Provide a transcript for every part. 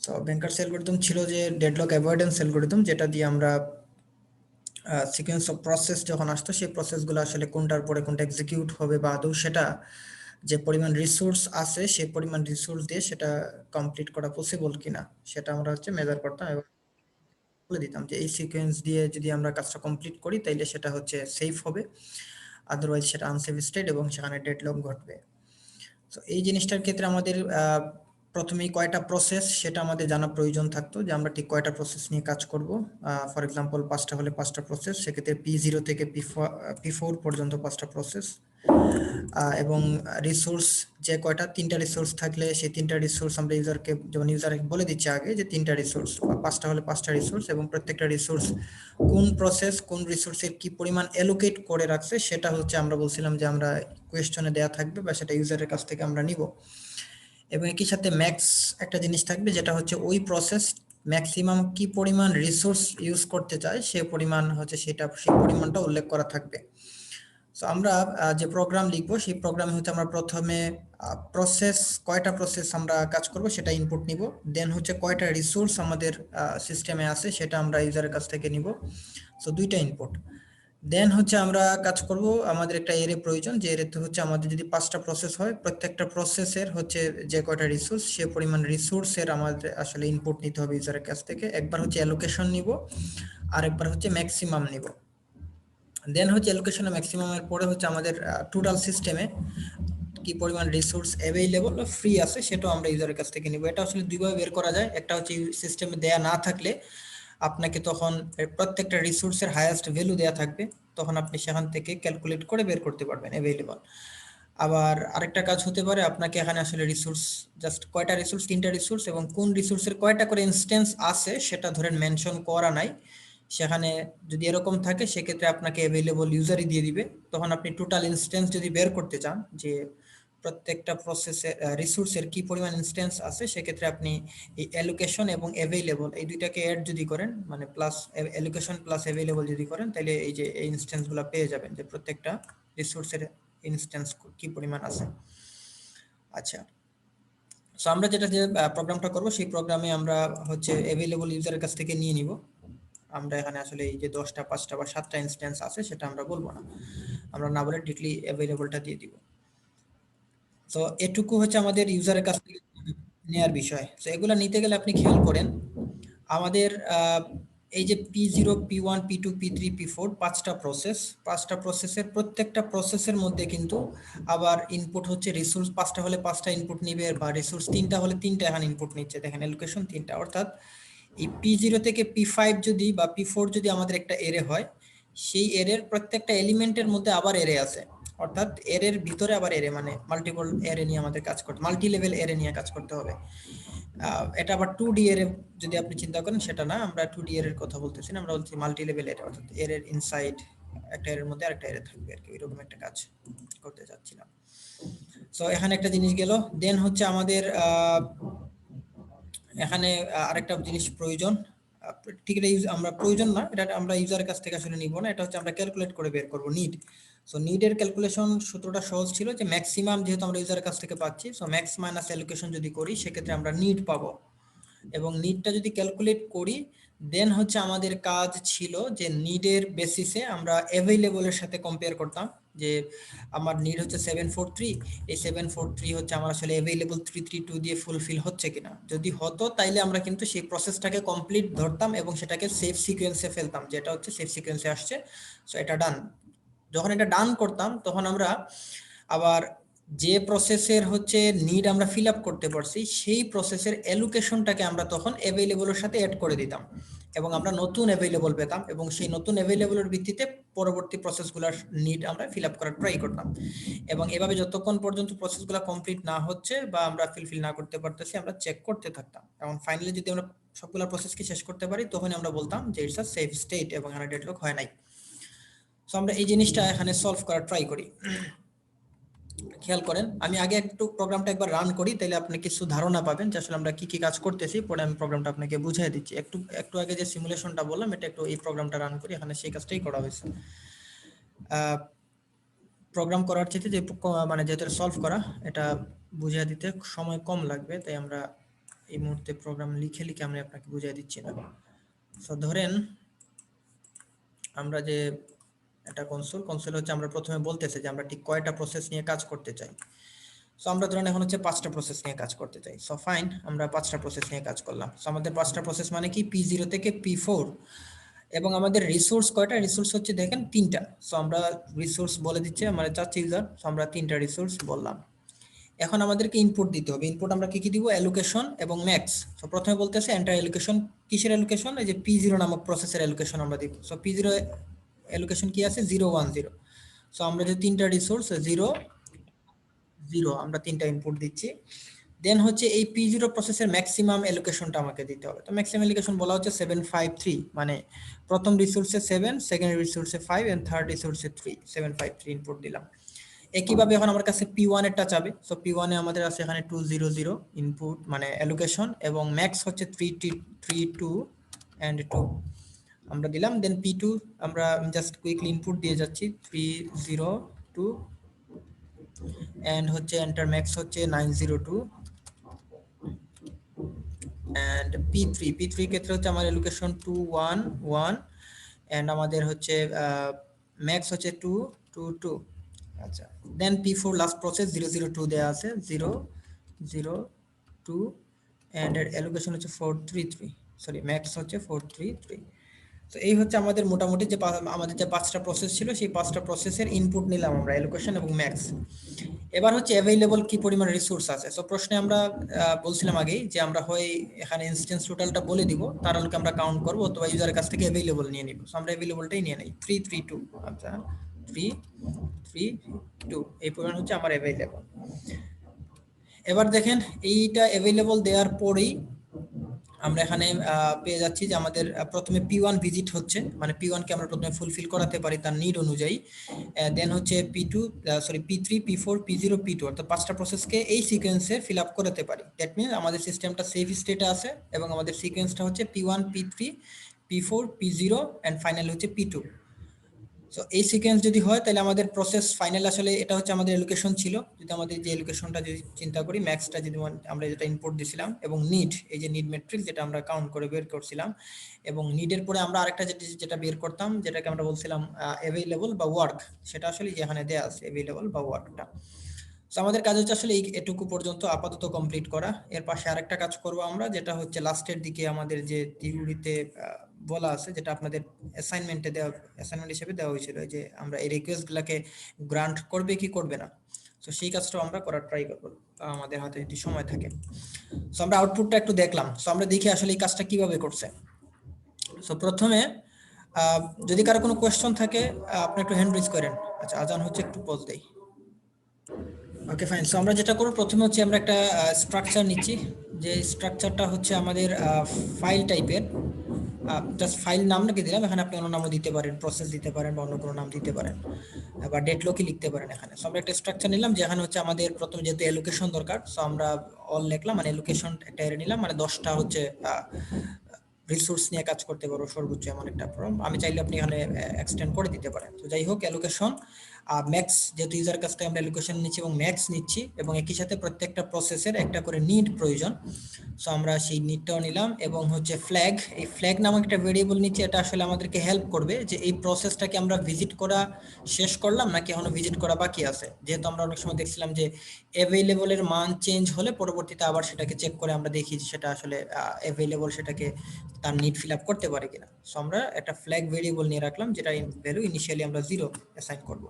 So bankers algorithm ছিল যে deadlock avoidance algorithm, যেটা দিয়ে আমরা সিকোয়েন্স অফ প্রসেস যখন আসতো সেই প্রসেসগুলো আসলে কোনটার পরে কোনটা এক্সিকিউট হবে বা আদৌ সেটা যে পরিমাণ রিসোর্স আছে সেই পরিমাণ রিসোর্স দিয়ে সেটা কমপ্লিট করা পসিবল কিনা সেটা আমরা মেজার করতাম এবং বলে দিতাম যে এই সিকোয়েন্স দিয়ে যদি আমরা কাজটা কমপ্লিট করি তাইলে সেটা সেফ হবে, আদারওয়াইজ সেটা আনসেফ স্টেট এবং সেখানে ডেডলক ঘটবে। তো এই জিনিসটার ক্ষেত্রে আমাদের প্রথমেই কয়টা প্রসেস সেটা আমাদের জানা প্রয়োজন থাকতো, যে আমরা ঠিক কয়টা প্রসেস নিয়ে কাজ করব। ফর এক্সাম্পল 5টা হলে 5টা প্রসেস, সেক্ষেত্রে P0 থেকে P4 পর্যন্ত 5টা প্রসেস, এবং রিসোর্স যে কয়টা 3টা রিসোর্স থাকলে সেই 3টা রিসোর্স আমরা ইউজারকে যেমন ইউজারকে বলে দিচ্ছি আগে যে 3টা রিসোর্স বা 5টা হলে 5টা রিসোর্স, এবং প্রত্যেকটা রিসোর্স কোন প্রসেস কোন রিসোর্সের কি পরিমাণ অ্যালোকেট করে রাখছে সেটা আমরা বলছিলাম যে আমরা কোয়েশ্চনে দেয়া থাকবে বা সেটা ইউজারের কাছ থেকে আমরা নিব। এবং একই সাথে ম্যাক্স একটা জিনিস থাকবে, যেটা ওই প্রসেস ম্যাক্সিমাম কি পরিমাণ রিসোর্স ইউজ করতে চায় সে পরিমাণ সেই পরিমাণটা উল্লেখ করা থাকবে। সো আমরা যে প্রোগ্রাম লিখবো সেই প্রোগ্রামে আমরা প্রথমে প্রসেস কয়টা প্রসেস আমরা কাজ করব সেটা ইনপুট নিব, দেন কয়টা রিসোর্স আমাদের সিস্টেমে আছে সেটা আমরা ইউজারের কাছ থেকে নিব। সো দুইটা ইনপুট। দেন আমরা কাজ করব, আমাদের একটা এরে প্রয়োজন, যে এরেতে আমাদের যদি 5টা প্রসেস হয় প্রত্যেকটা প্রসেসের যে কয়টা রিসোর্স সে পরিমাণ রিসোর্সের আমাদের আসলে ইনপুট নিতে হবে ইউজারের কাছ থেকে। একবার অ্যালোকেশন নিব আর একবার ম্যাক্সিমাম নিব। দেন অ্যালোকেশন আর ম্যাক্সিমামের পরে আমাদের টোটাল সিস্টেমে কি পরিমাণ রিসোর্স অ্যাভেইলেবল বা ফ্রি আছে সেটাও আমরা ইউজারের কাছ থেকে নিব। এটা আসলে দুইভাবে বের করা যায়। একটা সিস্টেমে দেয়া না থাকলে আপনাকে তখন প্রত্যেকটা রিসোর্সের হাইয়েস্ট ভ্যালু দেয়া থাকবে, তখন আপনি সেখান থেকে ক্যালকুলেট করে বের করতে পারবেন অ্যাভেইলেবল। আবার আরেকটা কাজ হতে পারে, আপনাকে এখানে আসলে রিসোর্স জাস্ট কয়টা রিসোর্স 3টা রিসোর্স এবং কোন রিসোর্সের কয়টা করে ইনস্ট্যান্স আছে সেটা ধরেন মেনশন করা নাই, সেখানে যদি এরকম থাকে সেক্ষেত্রে আপনাকে অ্যাভেইলেবল ইউজারই দিয়ে দিবে। তখন আপনি টোটাল ইনস্ট্যান্স যদি বের করতে চান যে প্রত্যেকটা প্রসেসের রিসোর্সের কি পরিমাণ ইনস্ট্যান্স আছে, সেক্ষেত্রে আপনি এই অ্যালোকেশন এবং অ্যাভেইলেবল এই দুইটাকে অ্যাড যদি করেন, মানে প্লাস অ্যালোকেশন প্লাস অ্যাভেইলেবল যদি করেন, তাহলে এই যে এই ইনস্ট্যান্সগুলো পেয়ে যাবেন যে প্রত্যেকটা রিসোর্সের ইনস্ট্যান্স কি পরিমাণ আছে। আচ্ছা, সো আমরা যেটা যে প্রোগ্রামটা করব সেই প্রোগ্রামে আমরা অ্যাভেইলেবল ইউজারের কাছ থেকে নিয়ে নিব। আমরা এখানে আসলে এই যে 10টা 5টা বা 7টা ইনস্ট্যান্স আছে সেটা আমরা বলবো না, আমরা না বলে ডিরেক্টলি অ্যাভেইলেবলটা দিয়ে দিব। তো এটুকু আমাদের ইউজারের কাছ থেকে নেয়ার বিষয়। তো এগুলা নিতে গেলে আপনি খেয়াল করেন আমাদের এই যে P0 P1 P2 P3 P4 পাঁচটা প্রসেসের প্রত্যেকটা প্রসেসের মধ্যে কিন্তু আবার ইনপুট রিসোর্স 5টা হলে 5টা ইনপুট নিবে, বা রিসোর্স 3টা হলে 3টা এখানে ইনপুট নিচ্ছে। দেখেন অ্যালোকেশন 3টা, অর্থাৎ এই P0 থেকে P5 যদি বা P4 যদি আমাদের একটা এরে হয়, সেই এরের প্রত্যেকটা এলিমেন্টের মধ্যে আবার এরে আছে, অর্থাৎ এরের ভিতরে আবার এরে, মানে মাল্টিপল এরে নিয়ে আমাদের কাজ করতে, মাল্টি লেভেল এরে নিয়ে কাজ করতে হবে। এটা আবার 2D এর যদি আপনি চিন্তা করেন সেটা না, আমরা 2D এর কথা বলতেছি না, আমরা বলছি মাল্টি লেভেল এরে, অর্থাৎ এর ইনসাইড একটা এর মধ্যে আরেকটা এরে থাকবে আর কি, এরকম একটা কাজ করতে চাচ্ছিলাম। সো এখানে একটা জিনিস গেল। দেন আমাদের এখানে আরেকটা জিনিস প্রয়োজন, ঠিক এটা আমরা প্রয়োজন না, এটা আমরা ইউজারের কাছ থেকে আসলে নিব না, এটা আমরা ক্যালকুলেট করে বের করব নিড। সো নিডের ক্যালকুলেশন সূত্রটা সহজ ছিল যে ম্যাক্সিমাম যেহেতু আমরা ইউজারের কাছ থেকে পাচ্ছি, সো ম্যাক্স মাইনাস অ্যালোকেশন যদি করি সেক্ষেত্রে আমরা নিড পাবো, এবং নিডটা যদি ক্যালকুলেট করি দেন আমাদের কাজ ছিল যে নিডের বেসিসে আমরা অ্যাভেইলেবলের সাথে কম্পেয়ার করতাম, যে আমার নিড 743, এই 743 আমার আসলে অ্যাভেইলেবল 332 দিয়ে ফুলফিল হচ্ছে কিনা। যদি হতো তাইলে আমরা কিন্তু সেই প্রসেসটাকে কমপ্লিট ধরতাম এবং সেটাকে সেফ সিকোয়েন্সে ফেলতাম, যেটা সেফ সিকোয়েন্সে আসছে, সো এটা ডান। যখন এটা ডান করতাম তখন আমরা আবার যে প্রসেসের নিড আমরা ফিল আপ করতে পারছি সেই প্রসেসের অ্যালোকেশনটাকে আমরা তখন অ্যাভেইলেবলের সাথে অ্যাড করে দিতাম, এবং আমরা নতুন অ্যাভেইলেবল পেতাম, এবং সেই নতুন অ্যাভেইলেবলের ভিত্তিতে পরবর্তী প্রসেসগুলোর নিড আমরা ফিল আপ করার ট্রাই করতাম। এবং এভাবে যতক্ষণ পর্যন্ত প্রসেসগুলো কমপ্লিট না হচ্ছে বা আমরা ফিল না করতে পারতেছি আমরা চেক করতে থাকতাম, এবং ফাইনালি যদি আমরা সবগুলো প্রসেসকে শেষ করতে পারি তখন আমরা বলতাম যে ইটস আ সেফ স্টেট এবং এখানে ডেডলক হয় নাই। সো আমরা এই জিনিসটা এখানে সলভ করার ট্রাই করি। খেয়াল করেন, আমি আগে একটু প্রোগ্রামটা একবার রান করি, তাহলে আপনি কিছু ধারণা পাবেন যে আসলে আমরা কি কি কাজ করতেছি, পরে আমি প্রোগ্রামটা আপনাকে বুঝিয়ে দিচ্ছি। একটু আগে যে সিমুলেশনটা বললাম এটা একটু এই প্রোগ্রামটা রান করি, এখানে সেই কাজটাই করা হয়েছে। প্রোগ্রাম করার চাইতে যে মানে যেটা সলভ করা এটা বুঝিয়ে দিতে সময় কম লাগবে, তাই আমরা এই মুহূর্তে প্রোগ্রাম লিখে আমি আপনাকে বুঝিয়ে দিচ্ছি না। সো ধরেন আমরা যে এটা কনসোল হচ্ছে আমরা প্রথমে বলতেছে যে আমরা ঠিক কয়টা প্রসেস নিয়ে কাজ করতে চাই। সো আমরা ধরেন এখন হচ্ছে 5টা প্রসেস নিয়ে কাজ করতে চাই। সো ফাইন, আমরা 5টা প্রসেস নিয়ে কাজ করলাম। সো আমাদের 5টা প্রসেস মানে কি P0 থেকে P4, এবং আমাদের রিসোর্স কয়টা? রিসোর্স হচ্ছে দেখেন 3টা। সো আমরা রিসোর্স বলে দিচ্ছে আমরা চাচ্ছি ইউজার, সো আমরা 3টা রিসোর্স বললাম। এখন আমাদেরকে ইনপুট দিতে হবে। ইনপুট আমরা কি কি দিব? অ্যালোকেশন এবং ম্যাক্স। সো প্রথমে বলতেছে এন্টার অ্যালোকেশন। কিসের অ্যালোকেশন? এই যে P0 নামক প্রসেসের অ্যালোকেশন আমরা দিব। সো P0 অ্যালোকেশন কি আছে? 0 1 0। সো আমরা যে 3টা রিসোর্স 0 0 আমরা 3টা ইনপুট দিচ্ছি। দেন হচ্ছে এই P0 প্রসেসের ম্যাক্সিমাম অ্যালোকেশনটা আমাকে দিতে হবে। তো ম্যাক্সিমাম অ্যালোকেশন বলা হচ্ছে 753, মানে প্রথম রিসোর্সে 7, সেকেন্ড রিসোর্সে 5 এন্ড থার্ড রিসোর্সে 3, 753 ইনপুট দিলাম। একইভাবে এখন আমার কাছে P1 এরটা চাবে। সো P1 এ আমাদের আছে এখানে 200 ইনপুট মানে অ্যালোকেশন, এবং ম্যাক্স হচ্ছে 3 2 এন্ড 2 আমরা দিলাম। দেন P2 আমরা জাস্ট কুইকলি ইনপুট দিয়ে যাচ্ছি 302 এন্ড হচ্ছে এন্টার ম্যাক্স হচ্ছে 902 এন্ড P3 ক্ষেত্রে হচ্ছে আমার অ্যালোকেশন 211 এন্ড আমাদের হচ্ছে ম্যাক্স হচ্ছে 222। আচ্ছা, দেন P4 লাস্ট প্রসেস 002 দেয়া আছে 002 এন্ড এর অ্যালোকেশন হচ্ছে 433, সরি ম্যাক্স হচ্ছে 433। তো এই হচ্ছে আমাদের মোটামুটি যে আমাদের যে 5টা প্রসেস ছিল সেই 5টা প্রসেসের ইনপুট নিলাম আমরা, অ্যালোকেশন এবং ম্যাক্স। এবার হচ্ছে অ্যাভেইলেবল কি পরিমাণ রিসোর্স আছে। সো প্রশ্নে আমরা বলছিলাম আগেই যে আমরা হয় এখানে ইনস্ট্যান্স টোটালটা বলে দিব, তার আলোকে আমরা কাউন্ট করব, অথবা ইউজারের কাছ থেকে অ্যাভেইলেবল নিয়ে নিব। সো আমরা অ্যাভেইলেবলটাই নিয়ে নেই 332। আচ্ছা 332 এই পরিমাণ হচ্ছে আমার অ্যাভেইলেবল। এবার দেখেন এইটা অ্যাভেইলেবল দেওয়ার পরেই আমরা এখানে পেয়ে যাচ্ছি যে আমাদের প্রথমে P1 ভিজিট হচ্ছে, মানে P1 কে আমরা প্রথমে ফুলফিল করাতে পারি তার নিড অনুযায়ী। দেন হচ্ছে P2 sorry P3 P4 P0 P2, অর্থাৎ 5টা প্রসেসকে এই সিকোয়েন্সে ফিল আপ করাতে পারি। দ্যাট মিন্স আমাদের সিস্টেমটা সেফ স্টেটে আছে এবং আমাদের সিকোয়েন্সটা হচ্ছে P1 P3 P4 P0 and finally হচ্ছে P2। সো এই সিকোয়েন্স যদি হয় তাহলে আমাদের প্রসেস ফাইনাল, আসলে এটা হচ্ছে আমাদের অ্যালোকেশন ছিল। যদি আমাদের যে অ্যালোকেশনটা যদি চিন্তা করি, ম্যাক্সটা যদি আমরা যেটা ইনপুট দিছিলাম, এবং নিড, এই যে নিড ম্যাট্রিক্স যেটা আমরা কাউন্ট করে বের করছিলাম, এবং নিডের পরে আমরা আরেকটা যেটা বের করতাম যেটাকে আমরা বলছিলাম অ্যাভেইলেবল বা ওয়ার্ক, সেটা আসলে এখানে দেয়া আছে অ্যাভেইলেবল বা ওয়ার্কটা। সো আমাদের কাজ হচ্ছে আসলে এটুকু পর্যন্ত আপাতত কমপ্লিট করা। এর পাশে আরেকটা কাজ করব আমরা, যেটা হচ্ছে লাস্টের দিকে আমাদের যে থিওরিতে বলা আছে, যেটা আপনাদের অ্যাসাইনমেন্টে দেওয়া, অ্যাসাইনমেন্ট হিসেবে দেওয়া হয়েছিল, যে আমরা এই রিকোয়েস্টগুলোকে গ্রান্ট করবে কি করবে না। তো সেই কাজটাও আমরা করার ট্রাই করব আমাদের হাতে যদি সময় থাকে। সো আমরা আউটপুটটা একটু দেখলাম। সো আমরা দেখি আসলে এই কাজটা কিভাবে করছে। সো প্রথমে যদি কারো কোনো কোয়েশ্চন থাকে আপনি একটু হ্যান্ড রেজ করেন। আচ্ছা, আজান হচ্ছে, একটু পজ দেই। Okay fine. সো আমরা যেটা করব প্রথমে হচ্ছে আমরা একটা স্ট্রাকচার নিচ্ছি, যে স্ট্রাকচারটা হচ্ছে আমাদের ফাইল টাইপের। জাস্ট ফাইল নাম লিখে দিলাম, এখানে আপনি অন্য নামও দিতে পারেন, প্রসেস দিতে পারেন বা অন্য কোনো নাম দিতে পারেন, বা ডেটলকই লিখতে পারেন এখানে। সো আমরা একটা স্ট্রাকচার নিলাম, যেখানে হচ্ছে আমাদের প্রথমে যেহেতু অ্যালোকেশন দরকার, সো আমরা অল লিখলাম, মানে অ্যালোকেশন একটা এরে নিলাম, মানে 10টা হচ্ছে রিসোর্স নিয়ে কাজ করতে পারো সর্বোচ্চ এমন একটা প্রবলেম। আমি চাইলে আপনি এখানে এক্সটেন্ড করে দিতে পারেন। তো যাই হোক, অ্যালোকেশন ম্যাক্স, যেহেতু ইউজার কাছ থেকে আমরা অ্যালোকেশন নিচ্ছি এবং ম্যাক্স নিচ্ছি, এবং একই সাথে প্রত্যেকটা প্রসেসের একটা করে নিড প্রয়োজন। সো আমরা সেই নিডটাও নিলাম, এবং হচ্ছে ফ্ল্যাগ, এই ফ্ল্যাগ নামক একটা ভেরিয়েবল নিচ্ছি। এটা আসলে আমাদেরকে হেল্প করবে যে এই প্রসেসটাকে আমরা ভিজিট করা শেষ করলাম নাকি এখনো ভিজিট করা বাকি আছে। যেহেতু আমরা অনেক সময় দেখছিলাম যে অ্যাভেইলেবলের মান চেঞ্জ হলে পরবর্তীতে আবার সেটাকে চেক করে আমরা দেখি যে সেটা আসলে অ্যাভেইলেবল সেটাকে তার নিড ফিল আপ করতে পারে কিনা। সো আমরা একটা ফ্ল্যাগ ভেরিয়েবল নিয়ে রাখলাম, যেটা ভ্যালু ইনিশিয়ালি আমরা 0 অ্যাসাইন করব,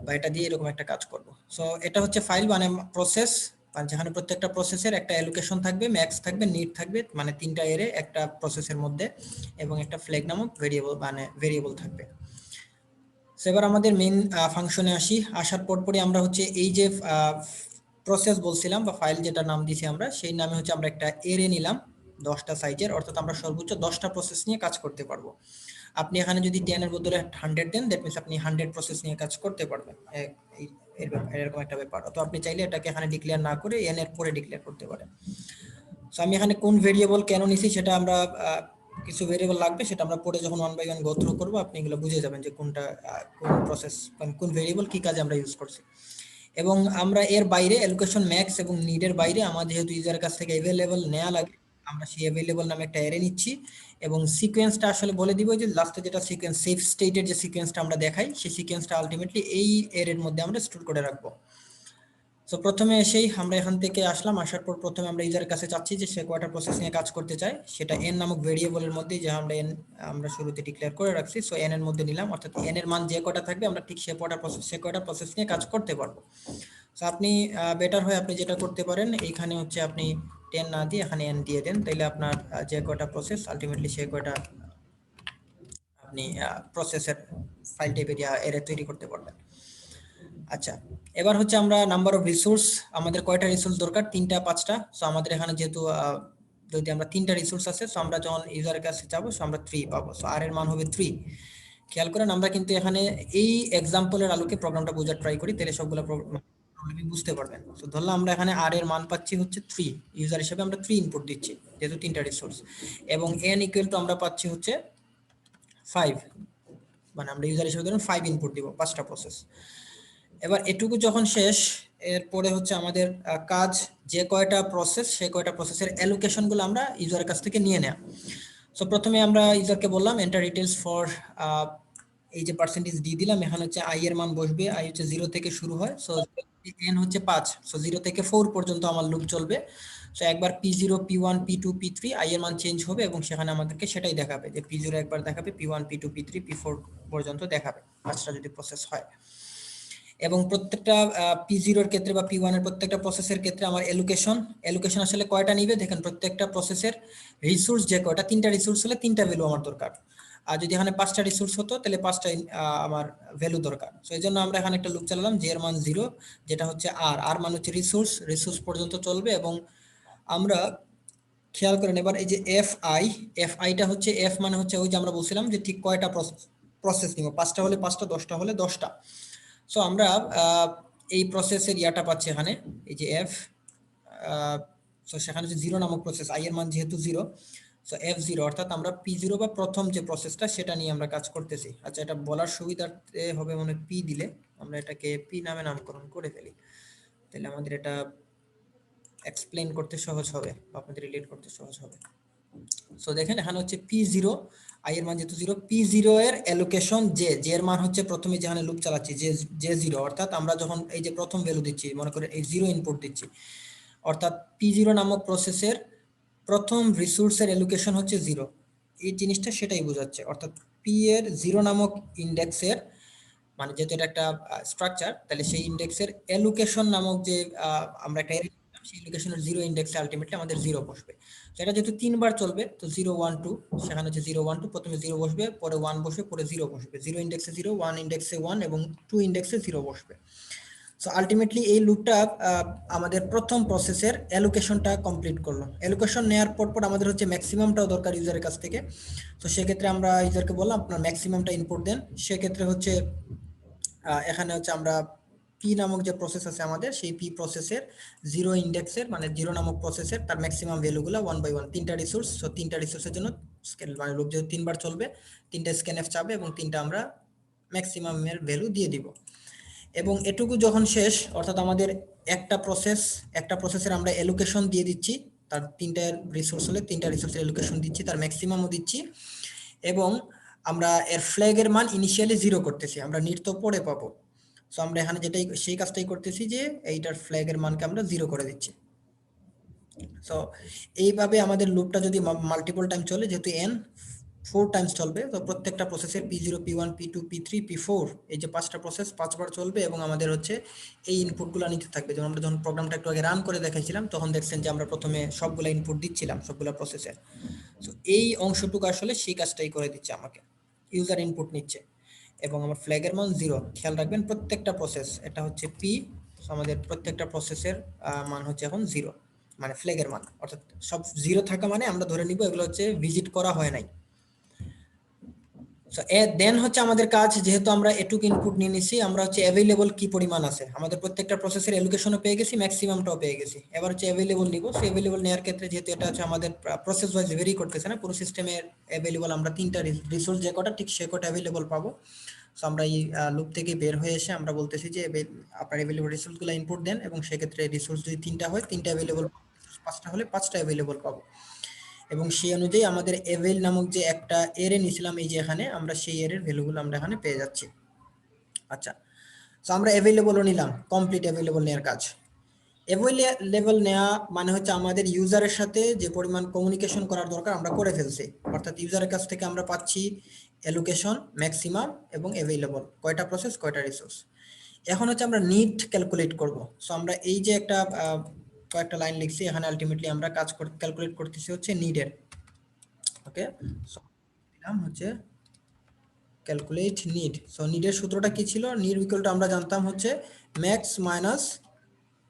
বা এটা দিয়ে এরকম একটা কাজ করব। সো এটা হচ্ছে ফাইল, মানে প্রসেস, মানে যেখানে প্রত্যেকটা প্রসেসের একটা অ্যালোকেশন থাকবে, ম্যাক্স থাকবে, নিড থাকবে, মানে 3টা এরে একটা প্রসেসের মধ্যে, এবং একটা ফ্ল্যাগ নামক ভেরিয়েবল, মানে ভেরিয়েবল থাকবে। সো এবার আমাদের মেইন ফাংশনে আসি। আসার পরপরই আমরা হচ্ছে এই যে প্রসেস বলছিলাম বা ফাইল যেটা নাম দিয়েছি আমরা, সেই নামে হচ্ছে আমরা একটা এরে নিলাম 10টা সাইজের, অর্থাৎ আমরা সর্বোচ্চ 10টা প্রসেস নিয়ে কাজ করতে পারবো। আপনি এখানে যদি 10 এর বদলে 100 দেন, দ্যাট মিন্স আপনি 100 প্রসেস নিয়ে কাজ করতে পারবেন। এরকম একটা ব্যাপার। তো আপনি চাইলে এটাকে এখানে ডিক্লেয়ার না করে n এর পরে ডিক্লেয়ার করতে পারেন। সো আমি এখানে কোন ভেরিয়েবল কেন নিছি সেটা আমরা কিছু ভেরিয়েবল লাগবে, সেটা আমরা পরে যখন 1 বাই 1 গো থ্রু করবো আপনি এগুলো বুঝে যাবেন যে কোনটা কোন প্রসেস, কোন ভেরিয়েবল কি কাজে আমরা ইউজ করছি। এবং আমরা এর বাইরে অ্যালোকেশন ম্যাক্স এবং নিডের বাইরে আমার যেহেতু ইউজারের কাছ থেকে অ্যাভেলেবল নেওয়া লাগে, আমরা সেই অ্যাভেলেবল নামে একটা অ্যারে নিচ্ছি এবং সিকোয়েন্সটা আসলে বলে দিব যে লাস্টে যেটা সিকোয়েন্স সেফ স্টেটের যে সিকোয়েন্সটা আমরা দেখাই সেই সিকোয়েন্সটা আলটিমেটলি এই অ্যারের মধ্যে আমরা স্টোর করে রাখবো। তো প্রথমে এসেই আমরা এখান থেকে আসলাম, আসার পর প্রথমে আমরা ইউজারের কাছে চাচ্ছি যে সে কয়টা প্রসেস নিয়ে কাজ করতে চায়, সেটা এন নামক ভেরিয়েবলের মধ্যে যে আমরা শুরুতে ডিক্লেয়ার করে রাখছি, সো এন এর মধ্যে নিলাম, অর্থাৎ এন এর মান যে কয়টা থাকবে আমরা ঠিক সে কয়টা প্রসেস নিয়ে কাজ করতে পারবো। সো আপনি বেটার হয় আপনি যেটা করতে পারেন, এইখানে হচ্ছে আপনি 10 না দিয়ে এখানে এন দিয়ে দেন, তাইলে আপনার যে কয়টা প্রসেস আলটিমেটলি সে কয়টা আপনি প্রসেসের ফাইল টাইপের এরে তৈরি করতে পারবেন। আচ্ছা, এবার হচ্ছে আমরা নাম্বার অফ রিসোর্স, আমাদের কয়টা রিসোর্স দরকার, 3টা 5টা। সো আমাদের এখানে যেহেতু যদি আমরা 3টা রিসোর্স আছে, সো আমরা যখন ইউজারের কাছে যাবো সো আমরা 3 পাবো, সো আর এর মান হবে 3। খেয়াল করেন আমরা কিন্তু এখানে এই এক্সাম্পলের আলোকে প্রোগ্রামটা বোঝার ট্রাই করি, তাহলে সবগুলো প্রবলেমই বুঝতে পারবেন। সো ধরলাম আমরা এখানে আর এর মান পাচ্ছি হচ্ছে 3, ইউজার হিসেবে আমরা 3 ইনপুট দিচ্ছি যেহেতু 3টা রিসোর্স, এবং এন ইকুয়াল টু আমরা পাচ্ছি হচ্ছে 5, মানে আমরা ইউজার হিসেবে ধরুন 5 ইনপুট দিব 5টা প্রসেস। এবার এটুকু যখন শেষ, এরপরে হচ্ছে আমাদের কাজ যে কয়টা প্রসেস সে কয়টা প্রসেসের অ্যালোকেশনগুলো আমরা ইউজারের কাছ থেকে নিয়ে নেওয়া। সো প্রথমে আমরা ইউজারকে বললাম এন্টার ডিটেলস ফর, এই যে পার্সেন্টেজ ডি দিলাম, এখানে হচ্ছে আই এর মান বসবে, আই হচ্ছে 0 থেকে শুরু হয়, সো এন হচ্ছে 5, সো 0 থেকে 4 পর্যন্ত আমার লুপ চলবে। সো একবার P0 P1 P2 P3 I এর মান চেঞ্জ হবে এবং সেখানে আমাদেরকে সেটাই দেখাবে যে P0 একবার দেখাবে, P1 P2 P3 P4 পর্যন্ত দেখাবে 5টা যদি প্রসেস হয়। এবং প্রত্যেকটা P0 এর ক্ষেত্রে বা P1 এর প্রত্যেকটা প্রসেসের ক্ষেত্রে আমার এলোকেশন আসলে কয়টা নিবে দেখেন, প্রত্যেকটা প্রসেসের রিসোর্স যে কয়টা, 3টা রিসোর্স হলে 3টা ভ্যালু আমার দরকার, আর যদি এখানে 5টা রিসোর্স হতো তাহলে 5টা আমার ভ্যালু দরকার। সো এই জন্য আমরা এখানে একটা লুপ চালালাম যে এর মান 0, যেটা হচ্ছে আর মান হচ্ছে রিসোর্স পর্যন্ত চলবে। এবং আমরা খেয়াল করেন এবার এই যে এফ আইটা হচ্ছে, এফ মানে হচ্ছে ওই যে আমরা বলছিলাম যে ঠিক কয়টা প্রসেস নিব, 5টা হলে 5টা, 10টা হলে 10টা। সো আমরা এই প্রসেসের ইয়াটা পাচ্ছি এখানে, এই যে এফ, সো সেখানে যে 0 নামক প্রসেস, আই এর মান যেহেতু 0, সো F0 অর্থাৎ আমরা P0 বা প্রথম যে প্রসেসটা সেটা নিয়ে আমরা কাজ করতেছি। আচ্ছা, এটা বলার সুবিধার্থে হবে মনে P দিলে আমরা এটাকে P নামে নামকরণ করে ফেলি, তাহলে আমাদের এটা এক্সপ্লেইন করতে সহজ হবে, আপনাদের রিলেট করতে সহজ হবে। সো দেখেন এখানে হচ্ছে P0, আই এর মান যেহেতু 0, P0 এর অ্যালোকেশন জে এর মান হচ্ছে প্রথমে যেখানে লুপ চালাচ্ছি J0, অর্থাৎ আমরা যখন এই যে প্রথম ভ্যালু দিচ্ছি, মনে করে এই 0 ইনপুট দিচ্ছি, অর্থাৎ P0 নামক প্রসেসের প্রথম রিসোর্সের অ্যালোকেশন হচ্ছে 0, এই জিনিসটা সেটাই বোঝাচ্ছে। অর্থাৎ P এর 0 নামক ইন্ডেক্সের, মানে যেহেতু এটা একটা স্ট্রাকচার, তাহলে সেই ইন্ডেক্সের অ্যালোকেশন নামক যে আমরা একটা সেই লোকেশনের 0 ইন্ডেক্সে আলটিমেটলি আমাদের 0 বসবে। তো এটা যেহেতু 3বার চলবে, তো 0 1 2, সেখানে হচ্ছে 0 1 2, প্রথমে 0 বসবে, পরে 1 বসবে, পরে 0 বসবে, 0 ইন্ডেক্সে 0, 1 ইন্ডেক্সে 1 এবং 2 ইন্ডেক্সে 0 বসবে। সো আলটিমেটলি এই লুপটা আমাদের প্রথম প্রসেসের অ্যালোকেশনটা কমপ্লিট করলো। অ্যালোকেশন নেওয়ার পর আমাদের হচ্ছে ম্যাক্সিমামটাও দরকার ইউজারের কাছ থেকে। তো সেক্ষেত্রে আমরা ইউজারকে বললাম আপনার ম্যাক্সিমামটা ইনপুট দেন। সেক্ষেত্রে হচ্ছে এখানে হচ্ছে আমরা পি নামক যে প্রসেস আছে আমাদের, সেই পি প্রসেসের 0 ইন্ডেক্সের, মানে 0 নামক প্রসেসের তার ম্যাক্সিমাম ভ্যালুগুলো 1 বাই 1, 3টা রিসোর্স, সো 3টা রিসোর্সের জন্য মানে লুপ যেহেতু 3বার চলবে, 3টা স্ক্যানএফ চাবে এবং 3টা আমরা ম্যাক্সিমামের ভ্যালু দিয়ে দিব। এবং এটুকু যখন শেষ, অর্থাৎ আমাদের একটা প্রসেসের আমরা অ্যালোকেশন দিয়ে দিচ্ছি, তার 3টা রিসোর্স হলে 3টা রিসোর্সের অ্যালোকেশন দিচ্ছি, তার ম্যাক্সিমামও দিচ্ছি, এবং আমরা এর ফ্ল্যাগের মান ইনিশিয়ালি 0 করতেছি, আমরা নির্ত পরে পাবো। সো আমরা এখানে যেটাই সেই কাজটাই করতেছি যে এইটার ফ্ল্যাগের মানকে আমরা 0 করে দিচ্ছি। সো এইভাবে আমাদের লুপটা যদি মাল্টিপল টাইম চলে, যেহেতু n 4 টাইমস চলবে, তো প্রত্যেকটা প্রসেসের P0 P1 P2 P3 P4 এই যে 5টা প্রসেস 5বার চলবে এবং আমাদের হচ্ছে এই ইনপুটগুলো নিতে থাকবে। যেমন আমরা যখন প্রোগ্রামটা একটু আগে রান করে দেখাইছিলাম, তখন দেখছেন যে আমরা প্রথমে সবগুলা ইনপুট দিচ্ছিলাম সবগুলা প্রসেসের। সো এই অংশটুকু আসলে সেই কাজটাই করে দিচ্ছে আমাকে, ইউজার ইনপুট নিচ্ছে এবং আমার ফ্ল্যাগের মান 0। খেয়াল রাখবেন প্রত্যেকটা প্রসেস, এটা হচ্ছে P, আমাদের প্রত্যেকটা প্রসেসের মান হচ্ছে এখন 0, মানে ফ্ল্যাগের মান, অর্থাৎ সব 0 থাকা মানে আমরা ধরে নিব এগুলো হচ্ছে ভিজিট করা হয় নাই। সো দেন হচ্ছে আমাদের কাজ, যেহেতু আমরা এটুক ইনপুট নিয়ে নিছি, আমরা হচ্ছে অ্যাভেলেবল কি পরিমাণ আছে, আমাদের প্রত্যেকটা প্রসেসের অ্যালোকেশনও পেয়ে গেছি, ম্যাক্সিমামটাও পেয়ে গেছি। এবার হচ্ছে অ্যাভেলেবল নিব। সো অ্যাভেলেবল নেওয়ার ক্ষেত্রে যেহেতু এটা হচ্ছে আমাদের প্রসেস ওয়াইজ ভেরি করতেছে না, পুরো সিস্টেমের অ্যাভেলেবল আমরা 3টা রিসোর্স যে কটা ঠিক সে কটা অ্যাভেলেবল পাবো। সো আমরা এই লুপ থেকে বের হয়ে এসে আমরা বলতেছি যে আপনার অ্যাভেলেবল রিসোর্সগুলো ইনপুট দেন, এবং সেক্ষেত্রে রিসোর্স যদি 3টা হয় 3টা অ্যাভেলেবল, 5টা হলে 5টা অ্যাভেলেবল পাবো। এবং সেই অনুযায়ী আমাদের অ্যাভেল নামক যে একটা এরে নিয়েছিলাম এই যে এখানে, আমরা সেই এর ভ্যালুগুলো আমরা এখানে পেয়ে যাচ্ছি। আচ্ছা, সো আমরা অ্যাভেলেবলও নিলাম, কমপ্লিট অ্যাভেলেবল নেওয়ার কাজ। অ্যাভেলেবল নেওয়া মানে হচ্ছে আমাদের ইউজারের সাথে যে পরিমাণ কমিউনিকেশন করার দরকার আমরা করে ফেলছি, অর্থাৎ ইউজারের কাছ থেকে আমরা পাচ্ছি অ্যালোকেশন, ম্যাক্সিমাম এবং অ্যাভেলেবল, কয়টা প্রসেস কয়টা রিসোর্স। এখন হচ্ছে আমরা নিড ক্যালকুলেট করব। সো আমরা এই যে একটা কয়েকটা লাইন লিখছি এখানে, আলটিমেটলি আমরা কাজ ক্যালকুলেট করতেছি হচ্ছে নিডের। ওকে, সো নাম হচ্ছে ক্যালকুলেট নিড। সো নিডের সূত্রটা কি ছিল? নিড ইকুয়াল টু আমরা জানতাম হচ্ছে ম্যাক্স মাইনাস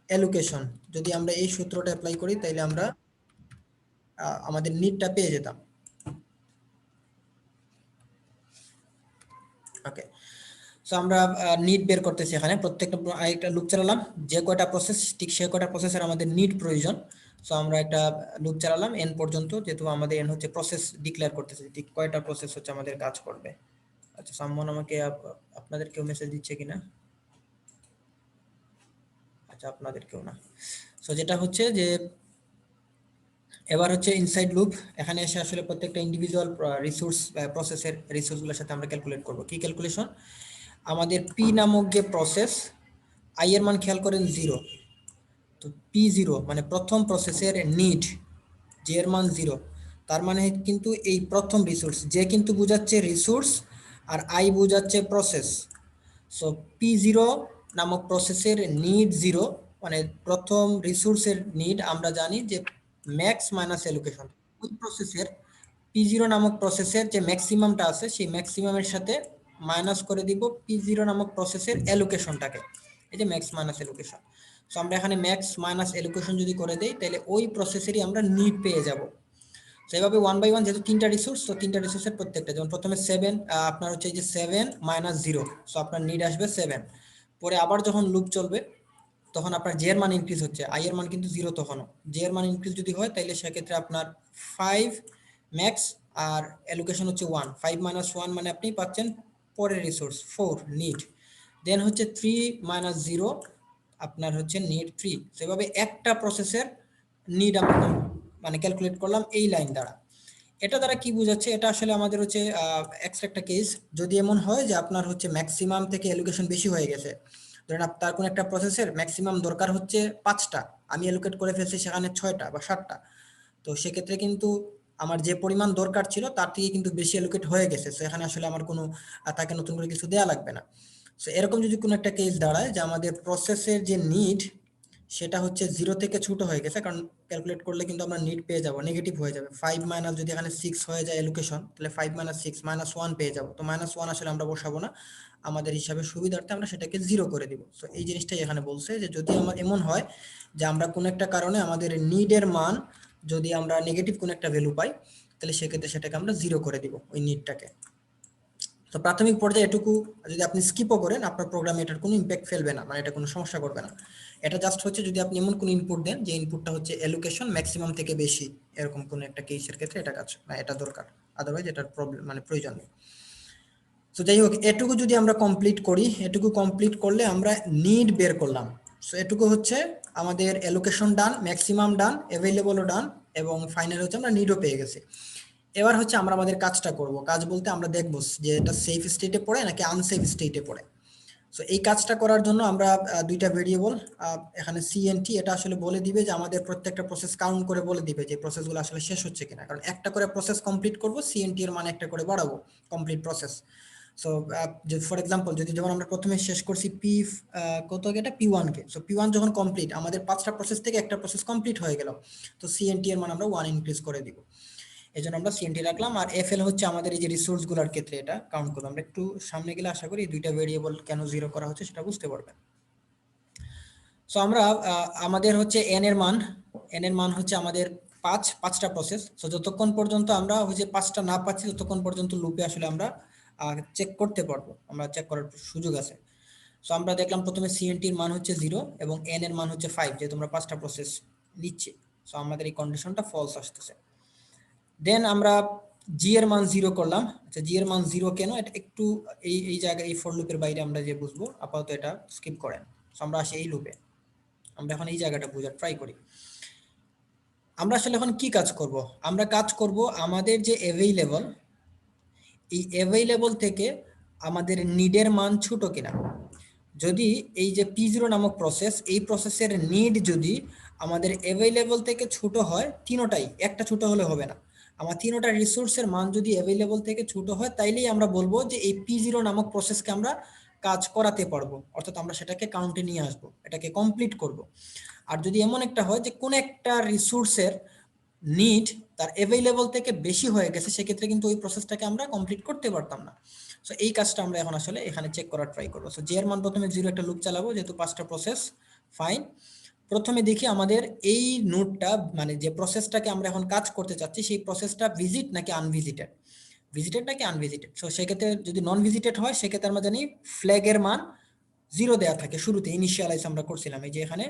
অ্যালোকেশন। যদি আমরা এই সূত্রটা অ্যাপ্লাই করি তাহলে আমরা আমাদের নিডটা পেয়ে যেতাম। ওকে, সো আমরা নিড বের করতেছি এখানে, প্রত্যেকটা একটা লুপ চালালাম, যে কয়টা প্রসেস ঠিক সে কয়টা প্রসেসের আমাদের নিড প্রয়োজন। সো আমরা একটা লুপ চালালাম এন পর্যন্ত, যেহেতু আমাদের এন হচ্ছে প্রসেস ডিক্লেয়ার করতেছে ঠিক কয়টা প্রসেস হচ্ছে আমাদের কাজ করবে। আচ্ছা, সামন আমাকে আপনাদের কেউ মেসেজ দিচ্ছে কিনা? আচ্ছা, আপনাদের কেউ না। সো যেটা হচ্ছে যে এবার হচ্ছে ইনসাইড লুপ, এখানে এসে আসলে প্রত্যেকটা ইন্ডিভিজুয়াল রিসোর্স প্রসেসের রিসোর্সগুলোর সাথে আমরা ক্যালকুলেট করব। কি ক্যালকুলেশন? আমাদের পি নামক যে প্রসেস, আই এর মান খেয়াল করেন 0, তো P0 মানে প্রথম প্রসেসের নিড, যে এর মান 0, তার মানে কিন্তু এই প্রথম রিসোর্স, যে কিন্তু বোঝাচ্ছে রিসোর্স আর আই বোঝাচ্ছে প্রসেস। সো P0 নামক প্রসেসের নিড 0, মানে প্রথম রিসোর্সের নিড আমরা জানি যে ম্যাক্স মাইনাস অ্যালোকেশন। ওই প্রসেসের P0 নামক প্রসেসের যে ম্যাক্সিমামটা আছে সেই ম্যাক্সিমামের সাথে মাইনাস করে দিব P0 নামক প্রসেসের অ্যালোকেশনটাকে, এই যে ম্যাক্স মাইনাস অ্যালোকেশন। সো আমরা এখানে ম্যাক্স মাইনাস অ্যালোকেশন যদি করে দেই তাহলে ওই প্রসেসেরই আমরা নিড পেয়ে যাব। তো এইভাবে 1 বাই 1, যেহেতু 3টা রিসোর্স, তো 3টা রিসোর্সের প্রত্যেকটা, যেমন প্রথমে 7 আপনার হচ্ছে এই যে 7 মাইনাস 0, সো আপনার নিড আসবে 7। পরে আবার যখন লুপ চলবে তখন আপনার জে এর মান ইনক্রিজ হচ্ছে, আই এর মান কিন্তু 0 তখনও, জে এর মান ইনক্রিজ যদি হয় তাহলে সেক্ষেত্রে আপনার 5 ম্যাক্স আর অ্যালোকেশন হচ্ছে 1, 5 মাইনাস 1 মানে আপনি পাচ্ছেন পরের রিসোর্স 4 নিড। দেন হচ্ছে 3 মাইনাস 0 আপনার হচ্ছে নিড 3। সেভাবে একটা প্রসেসের নিড আমরা মানে ক্যালকুলেট করলাম এই লাইন দ্বারা। এটা দ্বারা কি বোঝাচ্ছে? এটা আসলে আমাদের হচ্ছে এক্সট্রা একটা কেস, যদি এমন হয় যে আপনার হচ্ছে ম্যাক্সিমাম থেকে অ্যালোকেশন বেশি হয়ে গেছে, ধরেন আপনার কোন একটা প্রসেসের ম্যাক্সিমাম দরকার হচ্ছে 5টা, আমি অ্যালোকেট করে ফেলছি সেখানে 6টা বা 7টা, তো সেক্ষেত্রে কিন্তু আমার যে পরিমাণ দরকার ছিল তার থেকে কিন্তু বেশি অ্যালোকেট হয়ে গেছে। সো এখানে আসলে আমার কোনো তাকে নতুন করে কিছু দেয়া লাগবে না। সো এরকম যদি কোনো একটা কেস দাঁড়ায় যে আমাদের প্রসেসের যে নিড সেটা হচ্ছে 0 থেকে ছোট হয়ে গেছে, কারণ ক্যালকুলেট করলে কিন্তু আমরা নিড পেয়ে যাব, নেগেটিভ হয়ে যাবে। 5 মাইনাস যদি এখানে 6 হয়ে যায় অ্যালোকেশন, তাহলে 5 মাইনাস 6 মাইনাস 1 পেয়ে যাব। তো মাইনাস 1 আসলে আমরা বসাবো না, আমাদের হিসাবে সুবিধার্থে আমরা সেটাকে 0 করে দিব। সো এই জিনিসটাই এখানে বলছে যে যদি আমার এমন হয় যে আমরা কোনো একটা কারণে আমাদের নিডের মান যদি আমরা নেগেটিভ কোনো একটা ভ্যালু পাই, তাহলে সেক্ষেত্রে সেটাকে আমরা 0 করে দিব ওই নিডটাকে। তো প্রাথমিক পর্যায়ে এটুকু যদি আপনি স্কিপও করেন আপনার প্রোগ্রামে এটার কোনো ইম্প্যাক্ট ফেলবে না, মানে এটা কোনো সমস্যা করবে না। এটা জাস্ট হচ্ছে যদি আপনি এমন কোনো ইনপুট দেন যে ইনপুটটা হচ্ছে অ্যালোকেশন ম্যাক্সিমাম থেকে বেশি, এরকম কোনো একটা কেসের ক্ষেত্রে এটা কাজ না, এটা দরকার, আদারওয়াইজ এটার প্রবলেম মানে প্রয়োজন নেই। তো যাই হোক, এটুকু যদি আমরা কমপ্লিট করি, এটুকু কমপ্লিট করলে আমরা নিড বের করলাম। সো এটুকু হচ্ছে আমাদের অ্যালোকেশন ডান, ম্যাক্সিমাম ডান, অ্যাভেলেবলও ডান, এবং ফাইনাল হচ্ছে আমরা নিডও পেয়ে গেছি। এবার হচ্ছে আমরা আমাদের কাজটা করব। কাজ বলতে আমরা দেখব যে এটা সেফ স্টেটে পড়ে নাকি আনসেফ স্টেটে পড়ে। সো এই কাজটা করার জন্য আমরা দুইটা ভেরিয়েবল এখানে সিএনটি, এটা আসলে বলে দিবে যে আমাদের প্রত্যেকটা প্রসেস কাউন্ট করে বলে দিবে যে প্রসেসগুলো আসলে শেষ হচ্ছে কিনা, কারণ একটা করে প্রসেস কমপ্লিট করব, সিএনটি এর মান একটা করে বাড়াবো complete process. So for example যদি যেমন আমরা প্রথমে শেষ করছি পি কত কে, এটা P1 কে, সো P1 যখন কমপ্লিট, আমাদের 5টা প্রসেস থেকে একটা প্রসেস কমপ্লিট হয়ে গেল, তো সিএনটি এর মান আমরা 1 ইনক্রিজ করে দিব। এই জন্য আমরা সিএনটি রাখলাম। আর এফএল হচ্ছে আমাদের এই যে রিসোর্স গুলার ক্ষেত্রে এটা কাউন্ট করবো। আমরা একটু সামনে গেলে আশা করি দুইটা ভেরিয়েবল কেন 0 করা হচ্ছে সেটা বুঝতে পারবেন। সো আমরা আমাদের হচ্ছে এন এর মান হচ্ছে আমাদের 5টা প্রসেস। সো যতক্ষণ পর্যন্ত আমরা হচ্ছে 5টা না পাচ্ছি ততক্ষণ পর্যন্ত লুপে আসলে আমরা চেক করতে পারবো, আমরা চেক করার সুযোগ আছে। সো আমরা দেখলাম প্রথমে সিএনটি এর মান হচ্ছে 0 এবং এন এর মান হচ্ছে 5, যেহেতু আমরা 5টা প্রসেস নিচ্ছি। সো আমাদের এই কন্ডিশনটা ফলস আসতেছে। দেন আমরা জি এর মান 0 করলাম। আচ্ছা, জি এর মান 0 কেন, এটা একটু এই জায়গায় এই ফর লুপের বাইরে আমরা যে বুঝবো, আপাতত এটা স্কিপ করেন। আমরা আসি এই লুপে, আমরা এখন এই জায়গাটা বোঝার ট্রাই করি। আমরা আসলে এখন কি কাজ করব? আমরা কাজ করব আমাদের যে অ্যাভেইলেবল, এই অ্যাভেইলেবল থেকে আমাদের নিডের মান ছোট কিনা। যদি এই যে P0 নামক প্রসেস, এই প্রসেসের নিড যদি আমাদের অ্যাভেইলেবল থেকে ছোট হয়, তিনোটাই, একটা ছোট হলে হবে না, আমার তিনোটা রিসোর্সের মান যদি অ্যাভেইলেবল থেকে ছোট হয়, তাইলেই আমরা বলবো যে এই P0 নামক প্রসেসকে আমরা কাজ করাতে পারবো, অর্থাৎ আমরা সেটাকে কাউন্টে নিয়ে আসবো, এটাকে কমপ্লিট করব। আর যদি এমন একটা হয় যে কোন একটা রিসোর্সের নিড তার অ্যাভেইলেবল থেকে বেশি হয়ে গেছে, সেক্ষেত্রে কিন্তু ওই প্রসেসটাকে আমরা কমপ্লিট করতে পারতাম না। সো এই কাজটা আমরা এখন আসলে এখানে চেক করার ট্রাই করবো। সো জে এর মান প্রথমে 0 একটা লুপ চালাবো, যেহেতু 5টা প্রসেস। ফাইন। প্রথমে দেখি আমাদের এই নোডটা, মানে যে প্রসেসটাকে আমরা এখন কাজ করতে চাচ্ছি, সেই প্রসেসটা ভিজিট নাকি আনভিজিটেড, ভিজিটেড নাকি আনভিজিটেড। সো সেক্ষেত্রে যদি নন ভিজিটেড হয়, সেক্ষেত্রে আমরা জানি ফ্ল্যাগের মান 0 দেওয়া থাকে শুরুতে, ইনিশিয়ালাইজ আমরা করছিলাম, এই যে এখানে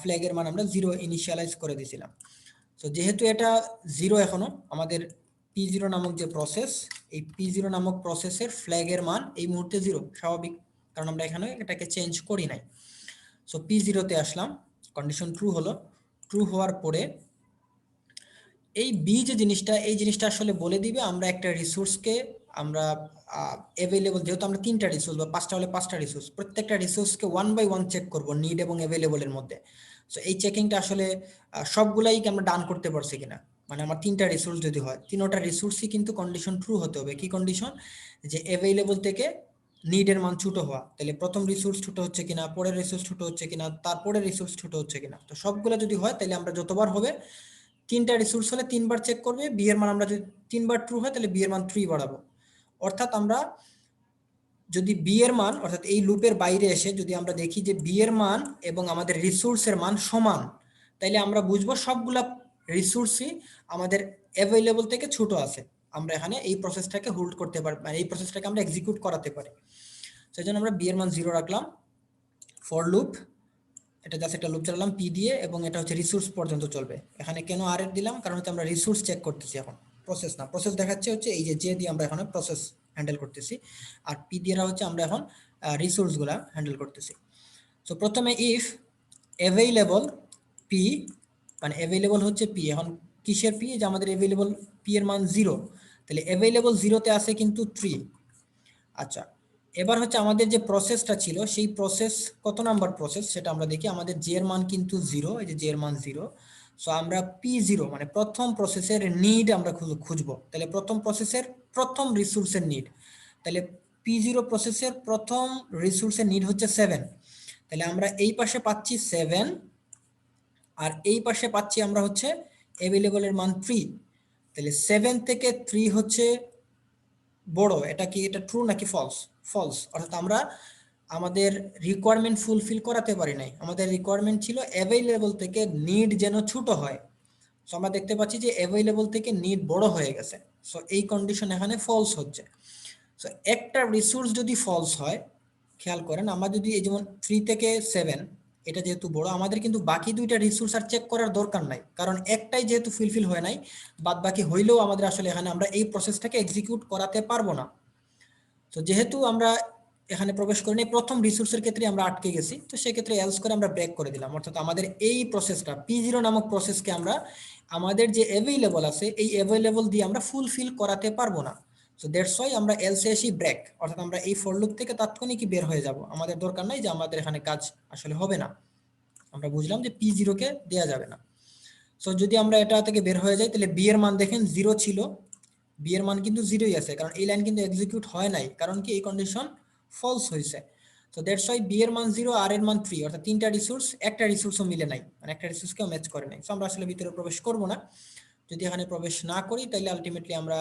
ফ্ল্যাগের মান আমরা 0 ইনিশিয়ালাইজ করে দিয়েছিলাম। তো যেহেতু এটা 0 এখনো, আমাদের P0 নামক যে প্রসেস, এই P0 নামক প্রসেসের ফ্ল্যাগের মান এই মুহূর্তে 0, স্বাভাবিক, কারণ আমরা এখানে এটাকে চেঞ্জ করি নাই। সো P0 তে আসলাম, কন্ডিশন ট্রু হলো। ট্রু হওয়ার পরে এই বি যে জিনিসটা, এই জিনিসটা আসলে বলে দিবে আমরা একটা রিসোর্সকে আমরা অ্যাভেলেবল, যেহেতু আমরা 3টা রিসোর্স বা 5টা হলে 5টা রিসোর্স, প্রত্যেকটা রিসোর্সকে 1 বাই 1 চেক করব নিড এবং অ্যাভেলেবলের মধ্যে। সো এই চেকিংটা আসলে সবগুলাই আমরা ডান করতে পারছি কিনা, মানে আমার 3টা রিসোর্স যদি হয়, 3টা রিসোর্সই কিন্তু কন্ডিশন ট্রু হতে হবে। কি কন্ডিশন? যে অ্যাভেলেবল থেকে নিডের মান ছোট হওয়া, তাহলে প্রথম রিসোর্স ছোট হচ্ছে কিনা, পরের রিসোর্স ছোট হচ্ছে কিনা, তারপরে রিসোর্স ছোট হচ্ছে কিনা। তো সবগুলো যদি হয়, তাহলে আমরা যতবার হবে, 3টা রিসোর্স হলে 3বার চেক করবে, বি এর মান আমরা যদি 3বার ট্রু হয়, তাহলে বি এর মান 3 বাড়াবো। অর্থাৎ আমরা যদি বি এর মান, অর্থাৎ এই লুপের বাইরে এসে যদি আমরা দেখি যে বি এর মান এবং আমাদের রিসোর্সের মান সমান, তাইলে আমরা বুঝবো সবগুলা রিসোর্সই আমাদের অ্যাভেলেবল থেকে ছোট আছে, আমরা এখানে এই প্রসেসটাকে হোল্ড করতে পারি, মানে এই প্রসেসটাকে আমরা এক্সিকিউট করাতে পারি। সেই জন্য আমরা বি এর মান 0 রাখলাম। ফর লুপ, এটা জাস্ট একটা লুপ চালালাম পি দিয়ে, এবং এটা হচ্ছে রিসোর্স পর্যন্ত চলবে। এখানে কেন আর এর দিলাম? কারণ হচ্ছে আমরা রিসোর্স চেক করতেছি এখন, প্রসেস না। প্রসেস দেখাচ্ছে হচ্ছে এই যে দিয়ে আমরা এখন প্রসেস হ্যান্ডেল করতেছি, আর পি দিয়ে হচ্ছে আমরা এখন রিসোর্সগুলা হ্যান্ডেল করতেছি। সো প্রথমে ইফ অ্যাভেইলেবল পি, মানে অ্যাভেইলেবল হচ্ছে পি, এখন কিসের পি? যে আমাদের অ্যাভেইলেবল পি এর মান 0, তাহলে অ্যাভেইলেবল 0-তে আছে কিন্তু 3। আচ্ছা, এবার হচ্ছে আমাদের যে প্রসেসটা ছিল, সেই প্রসেস কত নাম্বার প্রসেস সেটা আমরা দেখি। আমাদের জে এর মান কিন্তু 0, এই যে জে এর মান 0। সো আমরা P0 মানে প্রথম প্রসেসের নিড আমরা খুঁজবো। তাহলে প্রথম প্রসেসের প্রথম রিসোর্সের নিড, তাহলে P0 প্রসেসের প্রথম রিসোর্সের নিড হচ্ছে 7। তাহলে আমরা এই পাশে পাচ্ছি 7, আর এই পাশে পাচ্ছি আমরা হচ্ছে অ্যাভেলেবলের মান 3। তাহলে 7 থেকে 3 হচ্ছে বড়। এটা কি, এটা ট্রু নাকি ফলস? ফলস, অর্থাৎ আমরা আমাদের রিকোয়ারমেন্ট ফুলফিল করাতে পারি নাই। আমাদের রিকোয়ারমেন্ট ছিল অ্যাভেইলেবল থেকে নিড যেন ছোট হয়। সো আমরা দেখতে পাচ্ছি যে অ্যাভেইলেবল থেকে নিড বড় হয়ে গেছে। সো এই কন্ডিশন এখানে ফলস হচ্ছে। সো একটা রিসোর্স যদি ফলস হয়, খেয়াল করেন, আমরা যদি এই যেমন 3 থেকে 7 এটা যেহেতু বড়, আমাদের কিন্তু বাকি দুইটা রিসোর্স আর চেক করার দরকার নাই, কারণ একটাই যেহেতু ফুলফিল হয় নাই, বাদ বাকি হইলেও আমাদের আসলে এখানে আমরা এই প্রসেসটাকে এক্সিকিউট করাতে পারবো না। তো যেহেতু আমরা এখানে প্রবেশ করিনি, প্রথম রিসোর্সের ক্ষেত্রে আমরা আটকে গেছি, তো সেক্ষেত্রে এলস করে আমরা ব্রেক করে দিলাম। অর্থাৎ আমাদের এই প্রসেসটা P0 নামক প্রসেসকে আমরা আমাদের যে অ্যাভেইলেবল আছে, এই অ্যাভেইলেবল দিয়ে আমরা ফুলফিল করাতে পারবো না। সো দ্যাটস ওয়াই আমরা এলসে এসে ব্রেক, অর্থাৎ আমরা এই ফর লুপ থেকে তাৎক্ষণিকই বের হয়ে যাব। আমাদের দরকার নাই যে আমাদের এখানে কাজ আসলে হবে না, আমরা বুঝলাম যে P0 কে দেয়া যাবে না। সো যদি আমরা এটা থেকে বের হয়ে যাই, তাহলে বি এর মান দেখেন 0 ছিল, বি এর মান কিন্তু 0ই আছে, কারণ এই লাইন কিন্তু এক্সিকিউট হয় নাই, কারণ কি এই কন্ডিশন ফলস হয়েছে। তো দ্যাটস ওয়াই বি এর মান 0, আর এর মান 3, অর্থাৎ 3টা রিসোর্স, একটা রিসোর্সও মিলে নাই, মানে একটা রিসোর্সকেও ম্যাচ করে নাই। সো আমরা আসলে ভিতরে প্রবেশ করব না। যদি এখানে প্রবেশ না করি, তাহলে আলটিমেটলি আমরা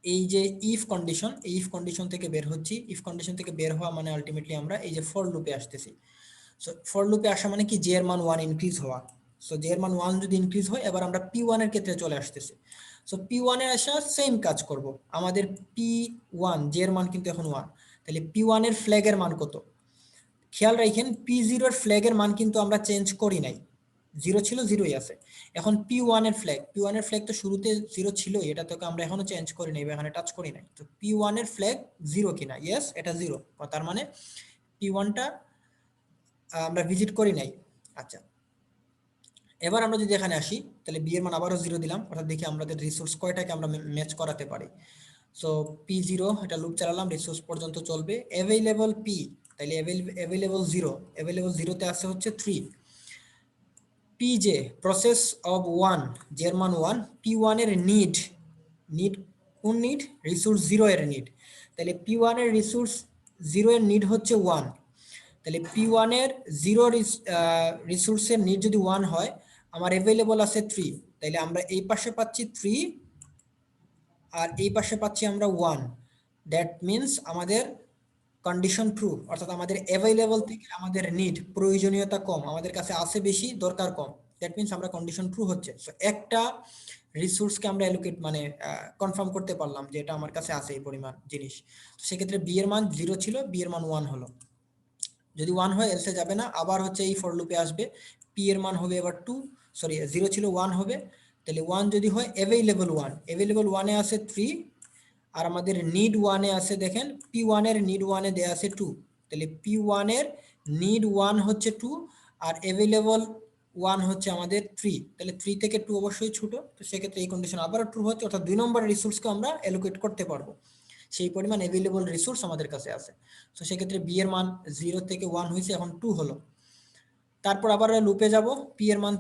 এই যে ইফ কন্ডিশন, এই ইফ কন্ডিশন থেকে বের হচ্ছি। ইফ কন্ডিশন থেকে বের হওয়া মানে আলটিমেটলি আমরা এই যে ফর লুপে আসতেছি। সো ফর লুপে আসা মানে কি, জে এর মান 1 ইনক্রিজ হওয়া। সো জে এর মান 1 যদি ইনক্রিজ হয়, এবার আমরা P1 এর ক্ষেত্রে চলে আসতেছি। সো P1 এর আসা সেম কাজ করব। আমাদের P1 জে এর মান কিন্তু এখন 1, তাহলে P1 এর ফ্ল্যাগের মান কত? খেয়াল রাখেন P0 এর ফ্ল্যাগের মান কিন্তু আমরা চেঞ্জ করি নাই, জিরো ছিল, জিরোই আছে। এখন P1 এর ফ্ল্যাগ তো শুরুতে জিরো ছিল, এটা তোকে আমরা এখনো চেঞ্জ করি নাই, এখানে টাচ করি নাই। তো P1 এর ফ্ল্যাগ জিরো কিনা, ইয়েস এটা জিরো, তার মানে P1টা আমরা ভিজিট করি নাই। আচ্ছা, এবার আমরা যদি এখানে আসি তাহলে বি এর মান আবারও জিরো দিলাম, অর্থাৎ দেখি আমাদের রিসোর্স কয়টাকে আমরা ম্যাচ করাতে পারি। সো P0 এটা লুপ চালালাম, রিসোর্স পর্যন্ত চলবে। অ্যাভেইলেবল P, তাহলে অ্যাভেইলেবল জিরোতে আছে হচ্ছে 3। PJ প্রসেস অফ 1, জের মান 1, P1 এর নিড কোন নিড, রিসোর্স 0 এর নিড। তাহলে P1 এর রিসোর্স 0 এর নিড হচ্ছে 1, তাহলে P1 এর 0 রিসোর্সের নিড যদি 1 হয়, আমার অ্যাভেলেবল আছে 3, তাহলে আমরা এই পাশে পাচ্ছি 3 আর এই পাশে পাচ্ছি আমরা 1। দ্যাট মিন্স আমাদের কন্ডিশন ট্রু, অর্থাৎ আমাদের অ্যাভেলেবল থেকে আমাদের নিড, প্রয়োজনীয়তা কম, আমাদের কাছে আছে বেশি, দরকার কম। দ্যাট মিন্স আমরা কন্ডিশন ট্রু হচ্ছে। সো একটা রিসোর্সকে আমরা অ্যালোকেট মানে কনফার্ম করতে পারলাম যে এটা আমার কাছে আছে এই পরিমাণ জিনিস। তো সেক্ষেত্রে বি এর মান 0 ছিল, বি এর মান 1 হলো। যদি 1 হয় এলসে যাবে না, আবার হচ্ছে এই ফর লুপে আসবে। পি এর মান হবে এবার 2, সরি 0 ছিল 1 হবে। তাহলে 1 যদি হয় অ্যাভেইলেবল 1 এ আছে 3, আর আমাদের নিড 1 এ আছে, দেখেন P1 এর নিড 1 এ দেয়া আছে 2, তাহলে P1 এর নিড 1 হচ্ছে 2 আর অ্যাভেলেবল 1 হচ্ছে আমাদের 3, তাহলে 3 থেকে 2 অবশ্যই ছোট। তো সেক্ষেত্রে এই কন্ডিশন আবারও ট্রু হচ্ছে, অর্থাৎ 2 নম্বর রিসোর্সকে আমরা অ্যালোকেট করতে পারবো, সেই পরিমাণ অ্যাভেলেবল রিসোর্স আমাদের কাছে আছে। তো সেক্ষেত্রে বি এর মান 0 থেকে 1 হয়েছে, এখন 2 হলো। তারপর আবার লুপে যাব, পি এর মান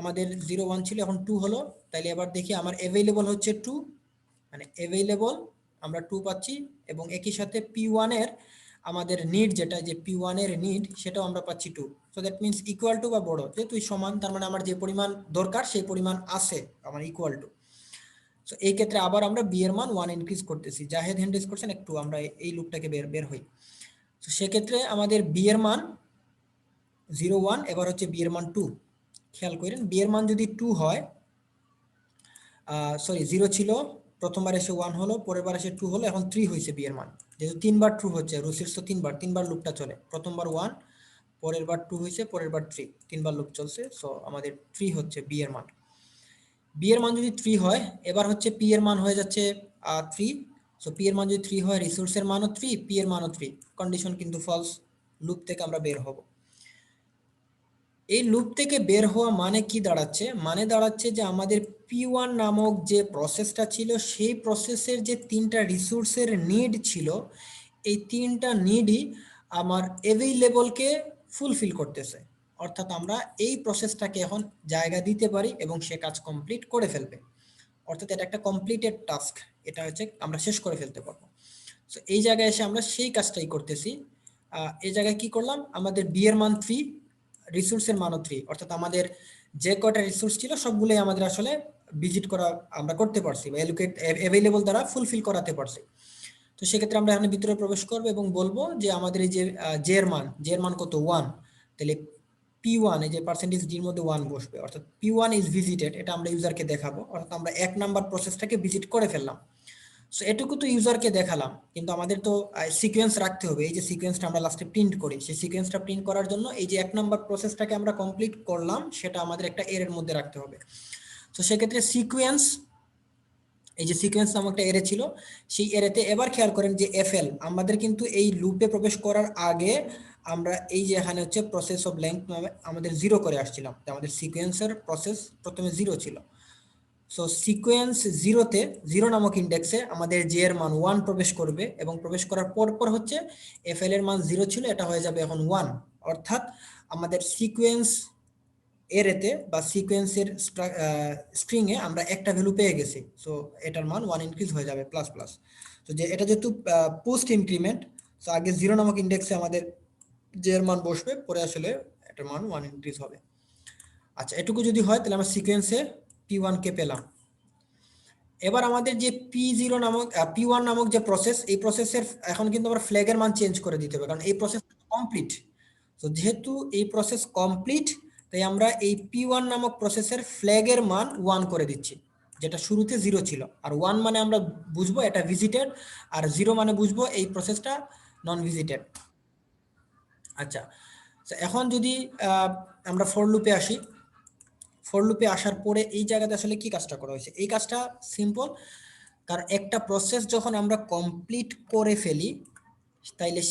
আমাদের 0 1 ছিল, এখন 2 হলো। তাইলে এবার দেখি আমার অ্যাভেলেবল হচ্ছে 2, মানে অ্যাভেলেবল আমরা 2 পাচ্ছি, এবং একই সাথে P1 এর আমাদের নিড, যেটা যে P1 এর নিড, সেটাও আমরা পাচ্ছি 2। So that means equal to বা বড়, যেহেতু সমান, তার মানে আমার যে পরিমাণ দরকার সেই পরিমাণ আছে, আমার ইকুয়াল টু। সো এই ক্ষেত্রে আবার আমরা বি এর মান 1 ইনক্রিজ করতেছি। জাহেদ হ্যান্ড রেজ করছেন, একটু আমরা এই লুপটাকে বের হই। তো সেক্ষেত্রে আমাদের বি এর মান 0 1, এবার হচ্ছে বি এর মান 2। খেয়াল করেন বি এর মান যদি 2 হয়, সরি 0 ছিল, প্রথমবার এসে 1 হলো, পরের বার এসে 2 হলো, এখন 3 হয়েছে বি এর মান। যেহেতু 3 বার ট্রু হচ্ছে, রুসিস তো 3 বার লুপটা চলে, প্রথমবার 1, পরের বার 2 হয়েছে, পরের বার 3, 3 বার লুপ চলছে। সো আমাদের 3 হচ্ছে বি এর মান। বি এর মান যদি 3 হয়, এবার হচ্ছে পি এর মান হয়ে যাচ্ছে 3। সো পি এর মান যদি 3 হয়, রিসোর্সের মানও 3, পি এর মানও 3, কন্ডিশন কিন্তু ফলস, লুপ থেকে আমরা বের হব। এই লুপ থেকে বের হওয়া মানে কি দাঁড়াচ্ছে, মানে দাঁড়াচ্ছে যে আমাদের P1 নামক যে প্রসেসটা ছিল, সেই প্রসেসের যে 3টা রিসোর্সের নিড ছিল, এই 3টা নিডই আমার অ্যাভেইলেবলকে ফুলফিল করতেছে। অর্থাৎ আমরা এই প্রসেসটাকে এখন জায়গা দিতে পারি এবং সে কাজ কমপ্লিট করে ফেলবে। অর্থাৎ এটা একটা কমপ্লিটেড টাস্ক, এটা হচ্ছে আমরা শেষ করে ফেলতে পারবো। সো এই জায়গায় এসে আমরা সেই কাজটাই করতেছি। এই জায়গায় কি করলাম, আমাদের বি এর মান 3, রিসোর্সের মানও 3, অর্থাৎ আমাদের যে কয়টা রিসোর্স ছিল সবগুলোই আমাদের আসলে ভিজিট করা আমরা করতে পারছি, বা অ্যালোকেট অ্যাভেলেবল দ্বারা ফুলফিল করাতে পারছি। তো সেক্ষেত্রে আমরা এখানে ভিতরে প্রবেশ করবো এবং বলবো যে আমাদের এই যে জে এর মান কত 1, তাহলে P1, এই যে পার্সেন্টেজ ডির মধ্যে 1 বসবে, অর্থাৎ P1 ইজ ভিজিটেড, এটা আমরা ইউজারকে দেখাবো, অর্থাৎ আমরা 1 নাম্বার প্রসেসটাকে ভিজিট করে ফেললাম। সো এটুকু তো ইউজারকে দেখালাম, কিন্তু আমাদের তো সিকোয়েন্স রাখতে হবে। এই যে সিকোয়েন্সটা আমরা লাস্টে প্রিন্ট করি, সেই সিকোয়েন্সটা প্রিন্ট করার জন্য এই যে 1 নাম্বার প্রসেসটাকে আমরা কমপ্লিট করলাম, সেটা আমাদের একটা এর মধ্যে রাখতে হবে। তো সেক্ষেত্রে সিকোয়েন্স, এই যে সিকোয়েন্স নামক একটা এরে ছিল, সেই এরেতে এবার খেয়াল করেন যে এফএল, আমাদের কিন্তু এই লুপে প্রবেশ করার আগে আমরা এই যে এখানে হচ্ছে প্রসেস অফ লেংথ নামে আমাদের 0 করে আসছিলাম, আমাদের সিকোয়েন্সের প্রসেস প্রথমে 0 ছিল। সো সিকোয়েন্স 0-তে 0 নামক ইন্ডেক্সে আমাদের জে এর মান 1 প্রবেশ করবে, এবং প্রবেশ করার পর হচ্ছে এফএল এর মান 0 ছিল, এটা হয়ে যাবে এখন 1। অর্থাৎ আমাদের সিকোয়েন্স এরেতে বা সিকোয়েন্সের স্ট্রিং এ আমরা একটা ভ্যালু পেয়ে গেছি। সো এটার মান 1 ইনক্রিজ হয়ে যাবে প্লাস প্লাস। তো যে এটা যেহেতু পোস্ট ইনক্রিমেন্ট, সো আগে 0 নামক ইন্ডেক্সে আমাদের জে এর মান বসবে, পরে আসলে এটার মান 1 ইনক্রিজ হবে। আচ্ছা, এটুকু যদি হয় তাহলে আমরা সিকোয়েন্সে P1 কে পেলাম। এবার আমাদের যে P0 নামক P1 নামক যে প্রসেস, এই প্রসেসের এখন কিন্তু আমরা ফ্ল্যাগের মান চেঞ্জ করে দিতে হবে, কারণ এই প্রসেস কমপ্লিট। তো যেহেতু এই প্রসেস কমপ্লিট, তাই আমরা এই P1 নামক প্রসেসের ফ্ল্যাগের মান 1 করে দিচ্ছি, যেটা শুরুতে 0 ছিল। আর 1 মানে আমরা বুঝবো এটা ভিজিটেড, আর 0 মানে বুঝবো এই প্রসেসটা নন ভিজিটেড। আচ্ছা, এখন যদি আমরা ফর লুপে আসি, ফর লুপে আসার পরে এই জায়গাতে আসলে কি কাজটা করা হয়েছে, এই কাজটা সিম্পল। কারণ একটা প্রসেস যখন আমরা কমপ্লিট করে ফেলি, তাইলে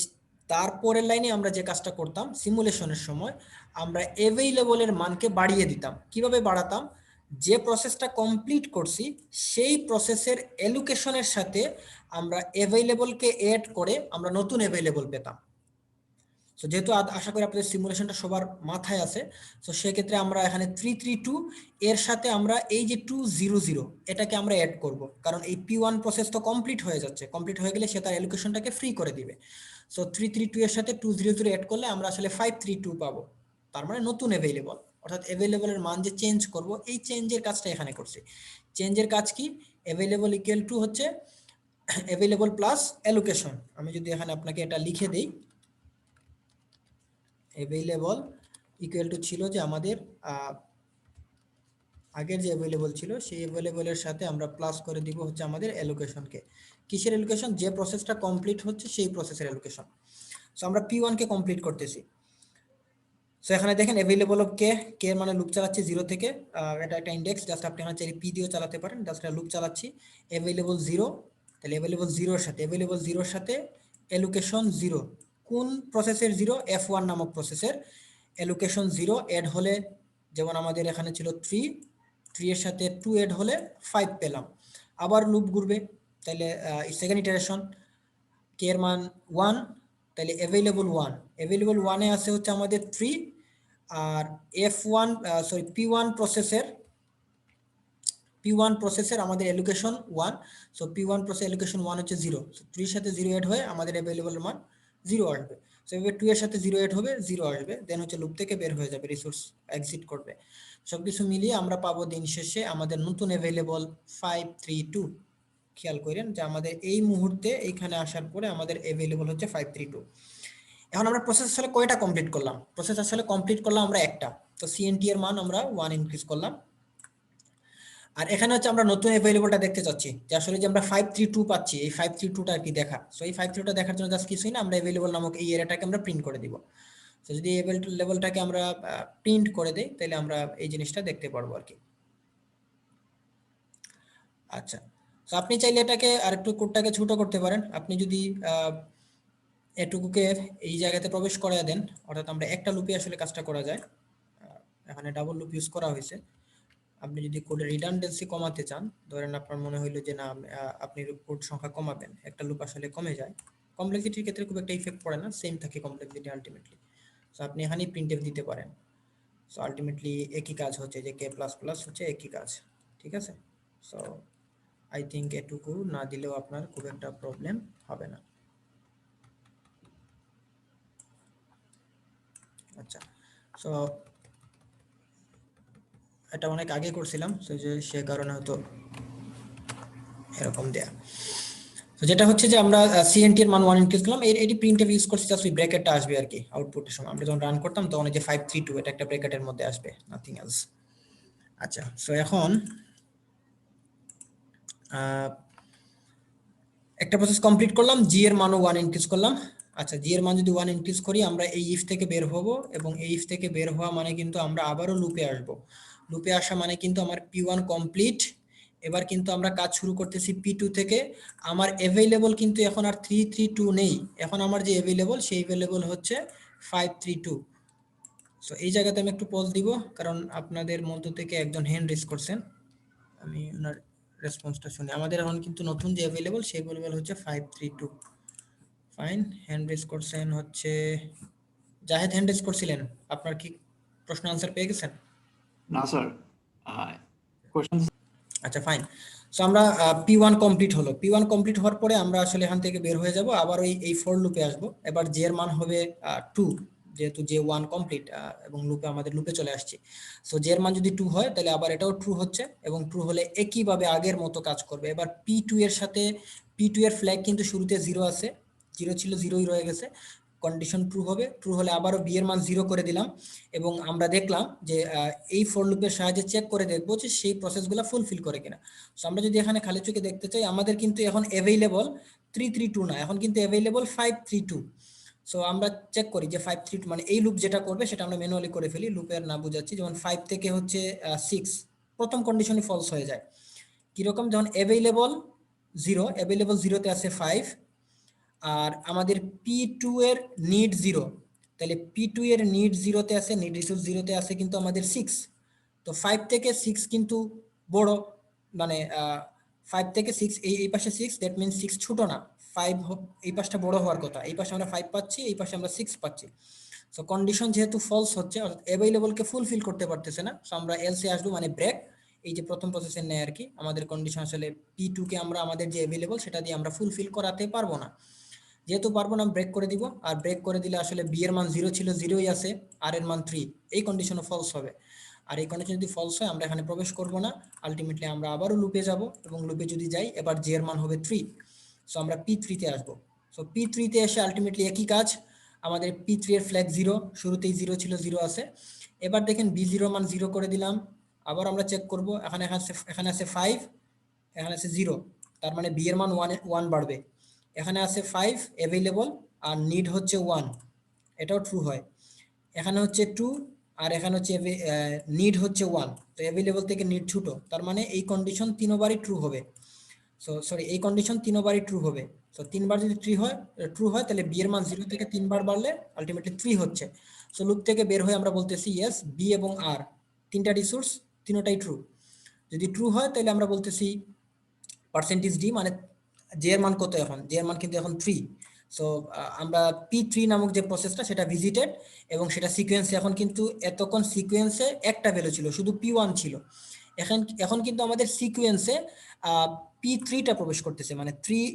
তারপরের লাইনে আমরা যে কাজটা করতাম সিমুলেশনের সময়, আমরা অ্যাভেইলেবলের মানকে বাড়িয়ে দিতাম। কিভাবে বাড়াতাম, যে প্রসেসটা কমপ্লিট করছি সেই প্রসেসের অ্যালোকেশনের সাথে আমরা অ্যাভেইলেবলকে অ্যাড করে আমরা নতুন অ্যাভেইলেবল পেতাম। তো যেহেতু আশা করি আপনাদের সিমুলেশনটা সবার মাথায় আছে, তো সেক্ষেত্রে আমরা এখানে 332 এর সাথে আমরা এই যে 200 এটাকে আমরা অ্যাড করব, কারণ এই P1 প্রসেস তো কমপ্লিট হয়ে যাচ্ছে, কমপ্লিট হয়ে গেলে সে তার অ্যালোকেশনটাকে ফ্রি করে দিবে। সো 332 এর সাথে 200 অ্যাড করলে আমরা আসলে 532 পাবো, তার মানে নতুন অ্যাভেইলেবল। অর্থাৎ অ্যাভেইলেবলের মান যে চেঞ্জ করব, এই চেঞ্জের কাজটা এখানে করছি। চেঞ্জের কাজ কি, অ্যাভেইলেবল ইকুয়াল টু হচ্ছে অ্যাভেইলেবল প্লাস অ্যালোকেশন। আমি যদি এখানে আপনাকে এটা লিখে দেই, অ্যাভেইলেবল ইকুয়াল টু ছিল যে আমাদের আগের যে অ্যাভেইলেবল ছিল সেই অ্যাভেইলেবলের সাথে আমরা প্লাস করে দিব হচ্ছে আমাদের অ্যালোকেশনকে। কিসের অ্যালোকেশন, যে প্রসেসটা কমপ্লিট হচ্ছে সেই প্রসেসের অ্যালোকেশন। সো আমরা P1 কে কমপ্লিট করতেছি। সো এখানে দেখেন অ্যাভেইলেবল অফ কে, কে এর মানে লুপ চালাচ্ছি 0 থেকে, এটা একটা ইন্ডেক্স, জাস্ট আপনি এখানে চাইলে পি দিয়েও চালাতে পারেন, জাস্ট লুপ চালাচ্ছি। অ্যাভেইলেবল 0, তাহলে অ্যাভেইলেবল 0 এর সাথে অ্যালোকেশন 0, কোন প্রসেসের 0, F1 নামক প্রসেসের অ্যালোকেশন 0 এড হলে, যেমন আমাদের এখানে ছিল 3 এর সাথে 2 এড হলে 5 পেলাম। আবার লুপ ঘুরবে, তাহলে সেকেন্ড ইটারেশন, কে এর মান 1, তাহলে অ্যাভেইলেবল 1 এ আছে হচ্ছে আমাদের 3, আর F1 সরি P1 প্রসেসের আমাদের allocation 1, so P1 process allocation 1 হচ্ছে 0, সো 3 এর সাথে 0 এড হয়ে আমাদের অ্যাভেইলেবলের মান 0 আসবে। সো এভাবে 2 এর সাথে 0 এড হবে, 0 আসবে, দেন হচ্ছে লুপ থেকে বের হয়ে যাবে, রিসোর্স এক্সিট করবে। সবকিছু মিলিয়ে আমরা পাবো দিন শেষে আমাদের নতুন অ্যাভেইলেবল 532। খেয়াল করেন যে আমাদের এই মুহূর্তে এইখানে আসার পরে আমাদের অ্যাভেইলেবল হচ্ছে 532। এখন আমরা প্রসেস আসলে কয়টা কমপ্লিট করলাম, প্রসেস আসলে কমপ্লিট করলাম আমরা একটা, তো সিএনটি এর মান আমরা 1 ইনক্রিজ করলাম। আর এখানে হচ্ছে আমরা নতুন অ্যাভেইলেবলটা দেখতে চাচ্ছি, যে আসলে যে আমরা 532 পাচ্ছি, এই 532টা কি দেখা। সো এই 532টা দেখার জন্য জাস্ট কিছুই না, আমরা অ্যাভেইলেবল নামক এই এরিয়াটাকে আমরা প্রিন্ট করে দিব। তো যদি লেভেলটাকে আমরা প্রিন্ট করে দেই, তাহলে আমরা এই জিনিসটা দেখতে পারবো আর কি। আচ্ছা, তো আপনি চাইলে এটাকে আরেকটু কোডটাকে ছোট করতে পারেন। আপনি যদি এটুকুকে এই জায়গাতে প্রবেশ করায় দেন, অর্থাৎ আমরা একটা লুপে আসলে কাজটা করা যায়, এখানে ডাবল লুপ ইউজ করা হয়েছে। আপনি যদি কোডের রিডান্ডেন্সি কমাতে চান, ধরেন আপনার মনে হইলো যে না আপনি কোড সংখ্যা কমাবেন, একটা লুপ আসলে কমে যায়, কমপ্লেক্সিটির ক্ষেত্রে খুব একটা ইফেক্ট পড়ে না, সেম থাকে কমপ্লেক্সিটি আলটিমেটলি। সো আপনি এখানেই প্রিন্টএফ দিতে পারেন। সো আলটিমেটলি একই কাজ হচ্ছে, যে কে প্লাস প্লাস হচ্ছে একই কাজ, ঠিক আছে। সো আই থিঙ্ক এটুকু না দিলেও আপনার খুব একটা প্রবলেম হবে না। আচ্ছা, সো এটা অনেক আগে করছিলাম, সো যে সে কারণে হয়তো এরকম দেয়া। তো যেটা হচ্ছে যে আমরা সিএনটি এর মান 1 ইনক্রিজ করলাম, এটি প্রিন্টএফ ইউজ করছি, জাস্ট ওই ব্র্যাকেটটা আসবে আর কি আউটপুটের সময়। আমরা যখন রান করতাম তখন এই যে 532 এটা একটা ব্র্যাকেটের মধ্যে আসবে, নাথিং এলস। আচ্ছা, সো এখন একটা প্রসেস কমপ্লিট করলাম, জি এর মানও 1 ইনক্রিজ করলাম। আচ্ছা, জি এর মান যদি 1 ইনক্রিজ করি, আমরা এই ইফ থেকে বের হব, এবং এই ইফ থেকে বের হওয়া মানে কিন্তু আমরা আবারও লুপে আসব। লুপে আসা মানে কিন্তু আমার P1 কমপ্লিট, এবার কিন্তু আমরা কাজ শুরু করতেছি P2 থেকে। আমার অ্যাভেইলেবল কিন্তু এখন আর 332 নেই, এখন আমার যে অ্যাভেইলেবল সেই অ্যাভেইলেবল হচ্ছে 532। সো এই জায়গাতে আমি একটু পজ দিব, কারণ আপনাদের মধ্য থেকে একজন হ্যান্ড রেজ করছেন, আমি ওনার রেসপন্সটা শুনি। আমাদের এখন কিন্তু নতুন যে অ্যাভেইলেবল সেই অ্যাভেইলেবল হচ্ছে 532। ফাইন, হ্যান্ড রেজ করছেন হচ্ছে জাহেদ, হ্যান্ড রেজ করছিলেন, আপনার কি প্রশ্ন আনসার পেয়ে গেছেন? না স্যার, কোশ্চেন। আচ্ছা ফাইন। সো আমরা P1 কমপ্লিট হলো, P1 কমপ্লিট হওয়ার পরে আমরা আসলে এখান থেকে বের হয়ে যাব, আবার এই ফর লুপে আসবো। এবার জে এর মান হবে 2, যেহেতু জে 1 কমপ্লিট এবং লুপে আমাদের লুপে চলে আসছে। সো জে এর মান যদি 2 হয়, তাহলে আবার এটাও ট্রু হচ্ছে, এবং ট্রু হলে একইভাবে আগের মতো কাজ করবে। এবার P2 এর সাথে, P2 এর ফ্ল্যাগ কিন্তু শুরুতে 0 আছে, 0 ছিল 0ই রয়ে গেছে, কন্ডিশন ট্রু হবে। ট্রু হলে আবারও বি এর মান 0 করে দিলাম, এবং আমরা দেখলাম যে এই ফর লুপের সাহায্যে চেক করে দেখবো যে সেই প্রসেসগুলো ফুলফিল করে কিনা। সো আমরা যদি এখানে খালি চোখে দেখতে চাই, আমাদের কিন্তু এখন অ্যাভেইলেবল 332 না, এখন কিন্তু অ্যাভেইলেবল 532। সো আমরা চেক করি যে 5 3 মানে এই লুপ যেটা করবে সেটা আমরা ম্যানুয়ালি করে ফেলি, লুপের না বুঝাচ্ছি। যেমন 5 থেকে হচ্ছে 6, প্রথম কন্ডিশনই ফলস হয়ে যায়। কিরকম, যখন অ্যাভেইলেবল 0, অ্যাভেইলেবল 0তে আছে 5, আর আমাদের P2 এর নিড 0, তাহলে P2 এর নিড 0তে আছে, নিড রিসোর্স 0তে আছে কিন্তু আমাদের 6। তো 5 থেকে 6 কিন্তু বড়, মানে 5 থেকে 6, এই পাশে 6, দ্যাট মিনস 6 ছোট না, 5 এই পাশটা বড় হওয়ার কথা। এই পাশে আমরা 5 পাচ্ছি, এই পাশে আমরা 6 পাচ্ছি। সো কন্ডিশন যেহেতু ফলস হচ্ছে, অ্যাভেইলেবলকে ফুলফিল করতে পারতেছে না, সো আমরা এলসে আসবো, মানে ব্রেক। এই যে প্রথম প্রসেসের নেয় আর কি, আমাদের কন্ডিশন আসলে P2 কে আমরা আমাদের যে অ্যাভেইলেবল সেটা দিয়ে আমরা ফুলফিল করাতে পারবো না। যেহেতু পারবো না, ব্রেক করে দিব। আর ব্রেক করে দিলে আসলে বি এর মান 0 ছিল, 0ই আছে, আর এর মান 3, এই কন্ডিশনও ফলস হবে। আর এই কন্ডিশন যদি ফলস হয়, আমরা এখানে প্রবেশ করব না, আলটিমেটলি আমরা আবারও লুপে যাব, এবং লুপে যদি যাই এবার জে এর মান হবে 3। সো আমরা P3 তে আসবো। সো P3 তে এসে আলটিমেটলি একই কাজ, আমাদের P3 এর ফ্ল্যাগ 0, শুরুতেই 0 ছিল, 0 আছে। এবার দেখেন B0 মান 0 করে দিলাম। আবার আমরা চেক করব, এখানে আছে 5, এখানে আছে 0, তার মানে বি এর মান 1 বাড়বে। এখানে আছে 5 অ্যাভেলেবল, আর নিড হচ্ছে 1, এটাও ট্রু হয়। এখানে হচ্ছে 2, আর এখানে হচ্ছে নিড হচ্ছে 1, তো অ্যাভেলেবল থেকে নিড ছোট, তার মানে এই কন্ডিশন তিনবারই ট্রু হবে। সো সরি, এই কন্ডিশন তিনবারই ট্রু হবে। সো তিনবার যদি ট্রু হয় তাহলে বি এর মান 0 থেকে 3 বার বাড়লে আলটিমেটলি 3 হচ্ছে। সো লুপ থেকে বের হয়ে আমরা বলতেছি ইয়েস, বি এবং আর তিনটা রিসোর্স, তিনটাই ট্রু। যদি ট্রু হয় তাহলে আমরা বলতেছি পার্সেন্টেজ ডি, মানে জে এর মান কত, এখন জে এর মান কিন্তু এখন 3। সো আমরা P3 নামক যে প্রসেসটা সেটা ভিজিটেড, এবং সেটা সিকোয়েন্সে, এখন কিন্তু এতক্ষণ সিকোয়েন্সে একটা ভ্যালু ছিল, শুধু P1 ছিল। এখন কিন্তু আমাদের সিকোয়েন্সে P3টা প্রবেশ করতেছে, মানে 3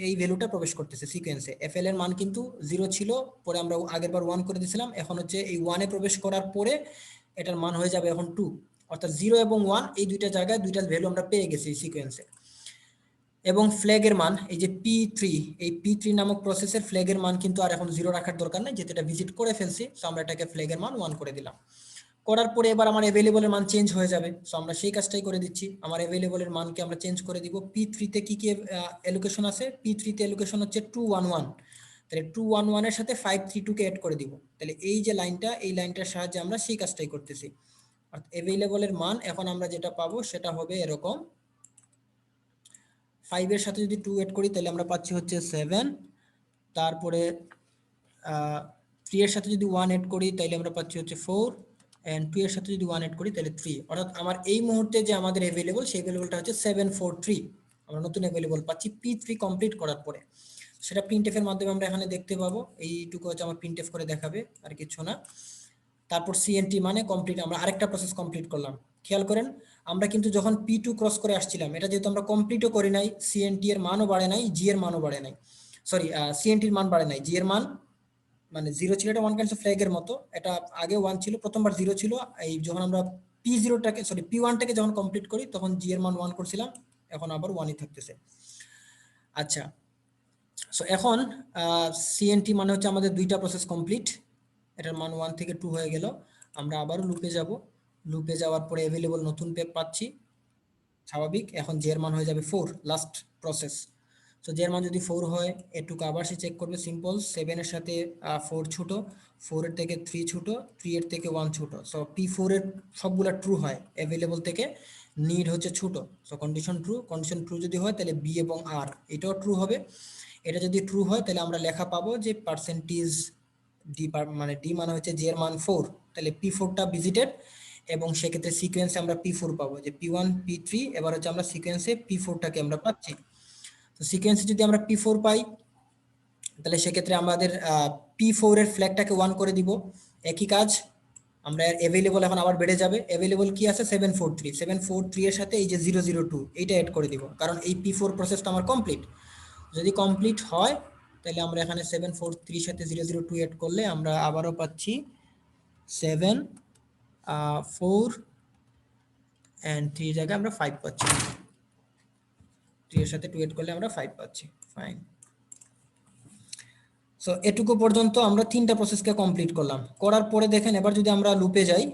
এই ভ্যালুটা প্রবেশ করতেছে সিকোয়েন্সে। এফএল এর মান কিন্তু 0 ছিল, পরে আমরা আগেরবার 1 করে দিয়েছিলাম, এখন হচ্ছে এই 1-এ প্রবেশ করার পরে এটার মান হয়ে যাবে এখন 2, অর্থাৎ 0 এবং 1 এই দুইটা জায়গায় দুইটা ভ্যালু আমরা পেয়ে গেছি সিকোয়েন্সে। এবং ফ্ল্যাগের মান, এই যে P3, এই P3 নামক প্রসেসের ফ্ল্যাগের মান কিন্তু আর এখন 0 রাখার দরকার নেই, যেহেতু এটা ভিজিট করে ফেলছি। সো আমরা এটাকে ফ্ল্যাগের মান 1 করে দিলাম। করার পরে এবার আমার অ্যাভেলেবলের মান চেঞ্জ হয়ে যাবে। সো আমরা সেই কাজটাই করে দিচ্ছি, আমার অ্যাভেলেবলের মানকে আমরা চেঞ্জ করে দিব। P3 তে কি কি অ্যালোকেশন আছে? P3 তে অ্যালোকেশন হচ্ছে 211, তাহলে 211 এর সাথে 532 কে অ্যাড করে দিব। তাহলে এই যে লাইনটা, এই লাইনটার সাহায্যে আমরা সেই কাজটাই করতেছি। আর অ্যাভেলেবলের মান এখন আমরা যেটা পাবো সেটা হবে এরকম, 5 এর সাথে যদি 2 এড করি তাহলে আমরা পাচ্ছি হচ্ছে 7, তারপরে 3 এর সাথে যদি 1 এড করি তাহলে আমরা পাচ্ছি হচ্ছে 4, এন্ড 2 এর সাথে যদি 1 এড করি তাহলে 3। অর্থাৎ আমার এই মুহূর্তে যে আমাদের অ্যাভেলেবল, সেই অ্যাভেলেবলটা হচ্ছে 743। আমরা নতুন অ্যাভেলেবল পাচ্ছি P3 কমপ্লিট করার পরে। সেটা প্রিন্টএফ এর মাধ্যমে আমরা এখানে দেখতে পাবো। এইটুকু হচ্ছে আমার প্রিন্টএফ করে দেখাবে, আর কিছু না। তারপর সিএনটি মানে কমপ্লিট, আমরা আরেকটা প্রসেস কমপ্লিট করলাম। খেয়াল করেন, আমরা কিন্তু যখন P2 ক্রস করে আসছিলাম, এটা যেহেতু আমরা কমপ্লিটও করি নাই, সিএনটি এর মানও বাড়ে নাই, জি এর মানও বাড়ে নাই, সরি সিএনটির মান বাড়ে নাই, জি এর মান মানে 0 ছিল, এটা ওয়ান কাইন্ডস অফ ফ্ল্যাগের মতো। এটা আগে 1 ছিল, প্রথমবার 0 ছিল। এই যখন আমরা P1টাকে যখন কমপ্লিট করি তখন জি এর মান 1 করছিলাম, এখন আবার 1ই থাকতেছে। আচ্ছা, সো এখন সিএনটি মানে হচ্ছে আমাদের দুইটা প্রসেস কমপ্লিট, এটার মান 1 থেকে 2 হয়ে গেল। আমরা আবারও লুপে যাব, লুপে যাওয়ার পরে অ্যাভেলেবল নতুন পেপ পাচ্ছি, স্বাভাবিক। এখন জে এর মান হয়ে যাবে 4, লাস্ট প্রসেস। সো জে এর মান যদি 4 হয়, এটুকু আবার সে চেক করবে, সিম্পল। 7 এর সাথে 4 ছোট, 4 এর থেকে 3 ছোট, 3 এর থেকে 1 ছোট। সো P4 এর সবগুলা ট্রু হয়, অ্যাভেলেবল থেকে নিড হচ্ছে ছোট। সো কন্ডিশন ট্রু যদি হয় তাহলে বি এবং আর এটাও ট্রু হবে। এটা যদি ট্রু হয় তাহলে আমরা লেখা পাবো যে পার্সেন্টেজ ডি, মানে ডি মানে হচ্ছে জে এর মান 4, তাহলে P4টা ভিজিটেড, এবং সেক্ষেত্রে সিকোয়েন্সে আমরা P4 পাবো, যে P1 P3, এবার হচ্ছে আমরা সিকোয়েন্সে P4টাকে আমরা পাচ্ছি। তো সিকোয়েন্সে যদি আমরা P4 পাই তাহলে সেক্ষেত্রে আমাদের P4 এর ফ্ল্যাগটাকে 1 করে দিব। একই কাজ, আমরা অ্যাভেলেবল এখন আবার বেড়ে যাবে। অ্যাভেলেবল কি আছে? 743 এর সাথে এই যে 002 এইটা অ্যাড করে দিব, কারণ এই P4 প্রসেসটা আমার কমপ্লিট। যদি কমপ্লিট হয় তাহলে আমরা এখানে 743 এর সাথে 002 অ্যাড করলে আমরা আবারও পাচ্ছি 7, 4 এন্ড 3 জায়গায় আমরা 5 পাচ্ছি। 3 এর সাথে 2 অ্যাড করলে আমরা 5 পাচ্ছি। ফাইন। সো এটুকু পর্যন্ত আমরা 3টা প্রসেসকে কমপ্লিট করলাম। করার পরে দেখেন, এবার যদি আমরা লুপে যাই,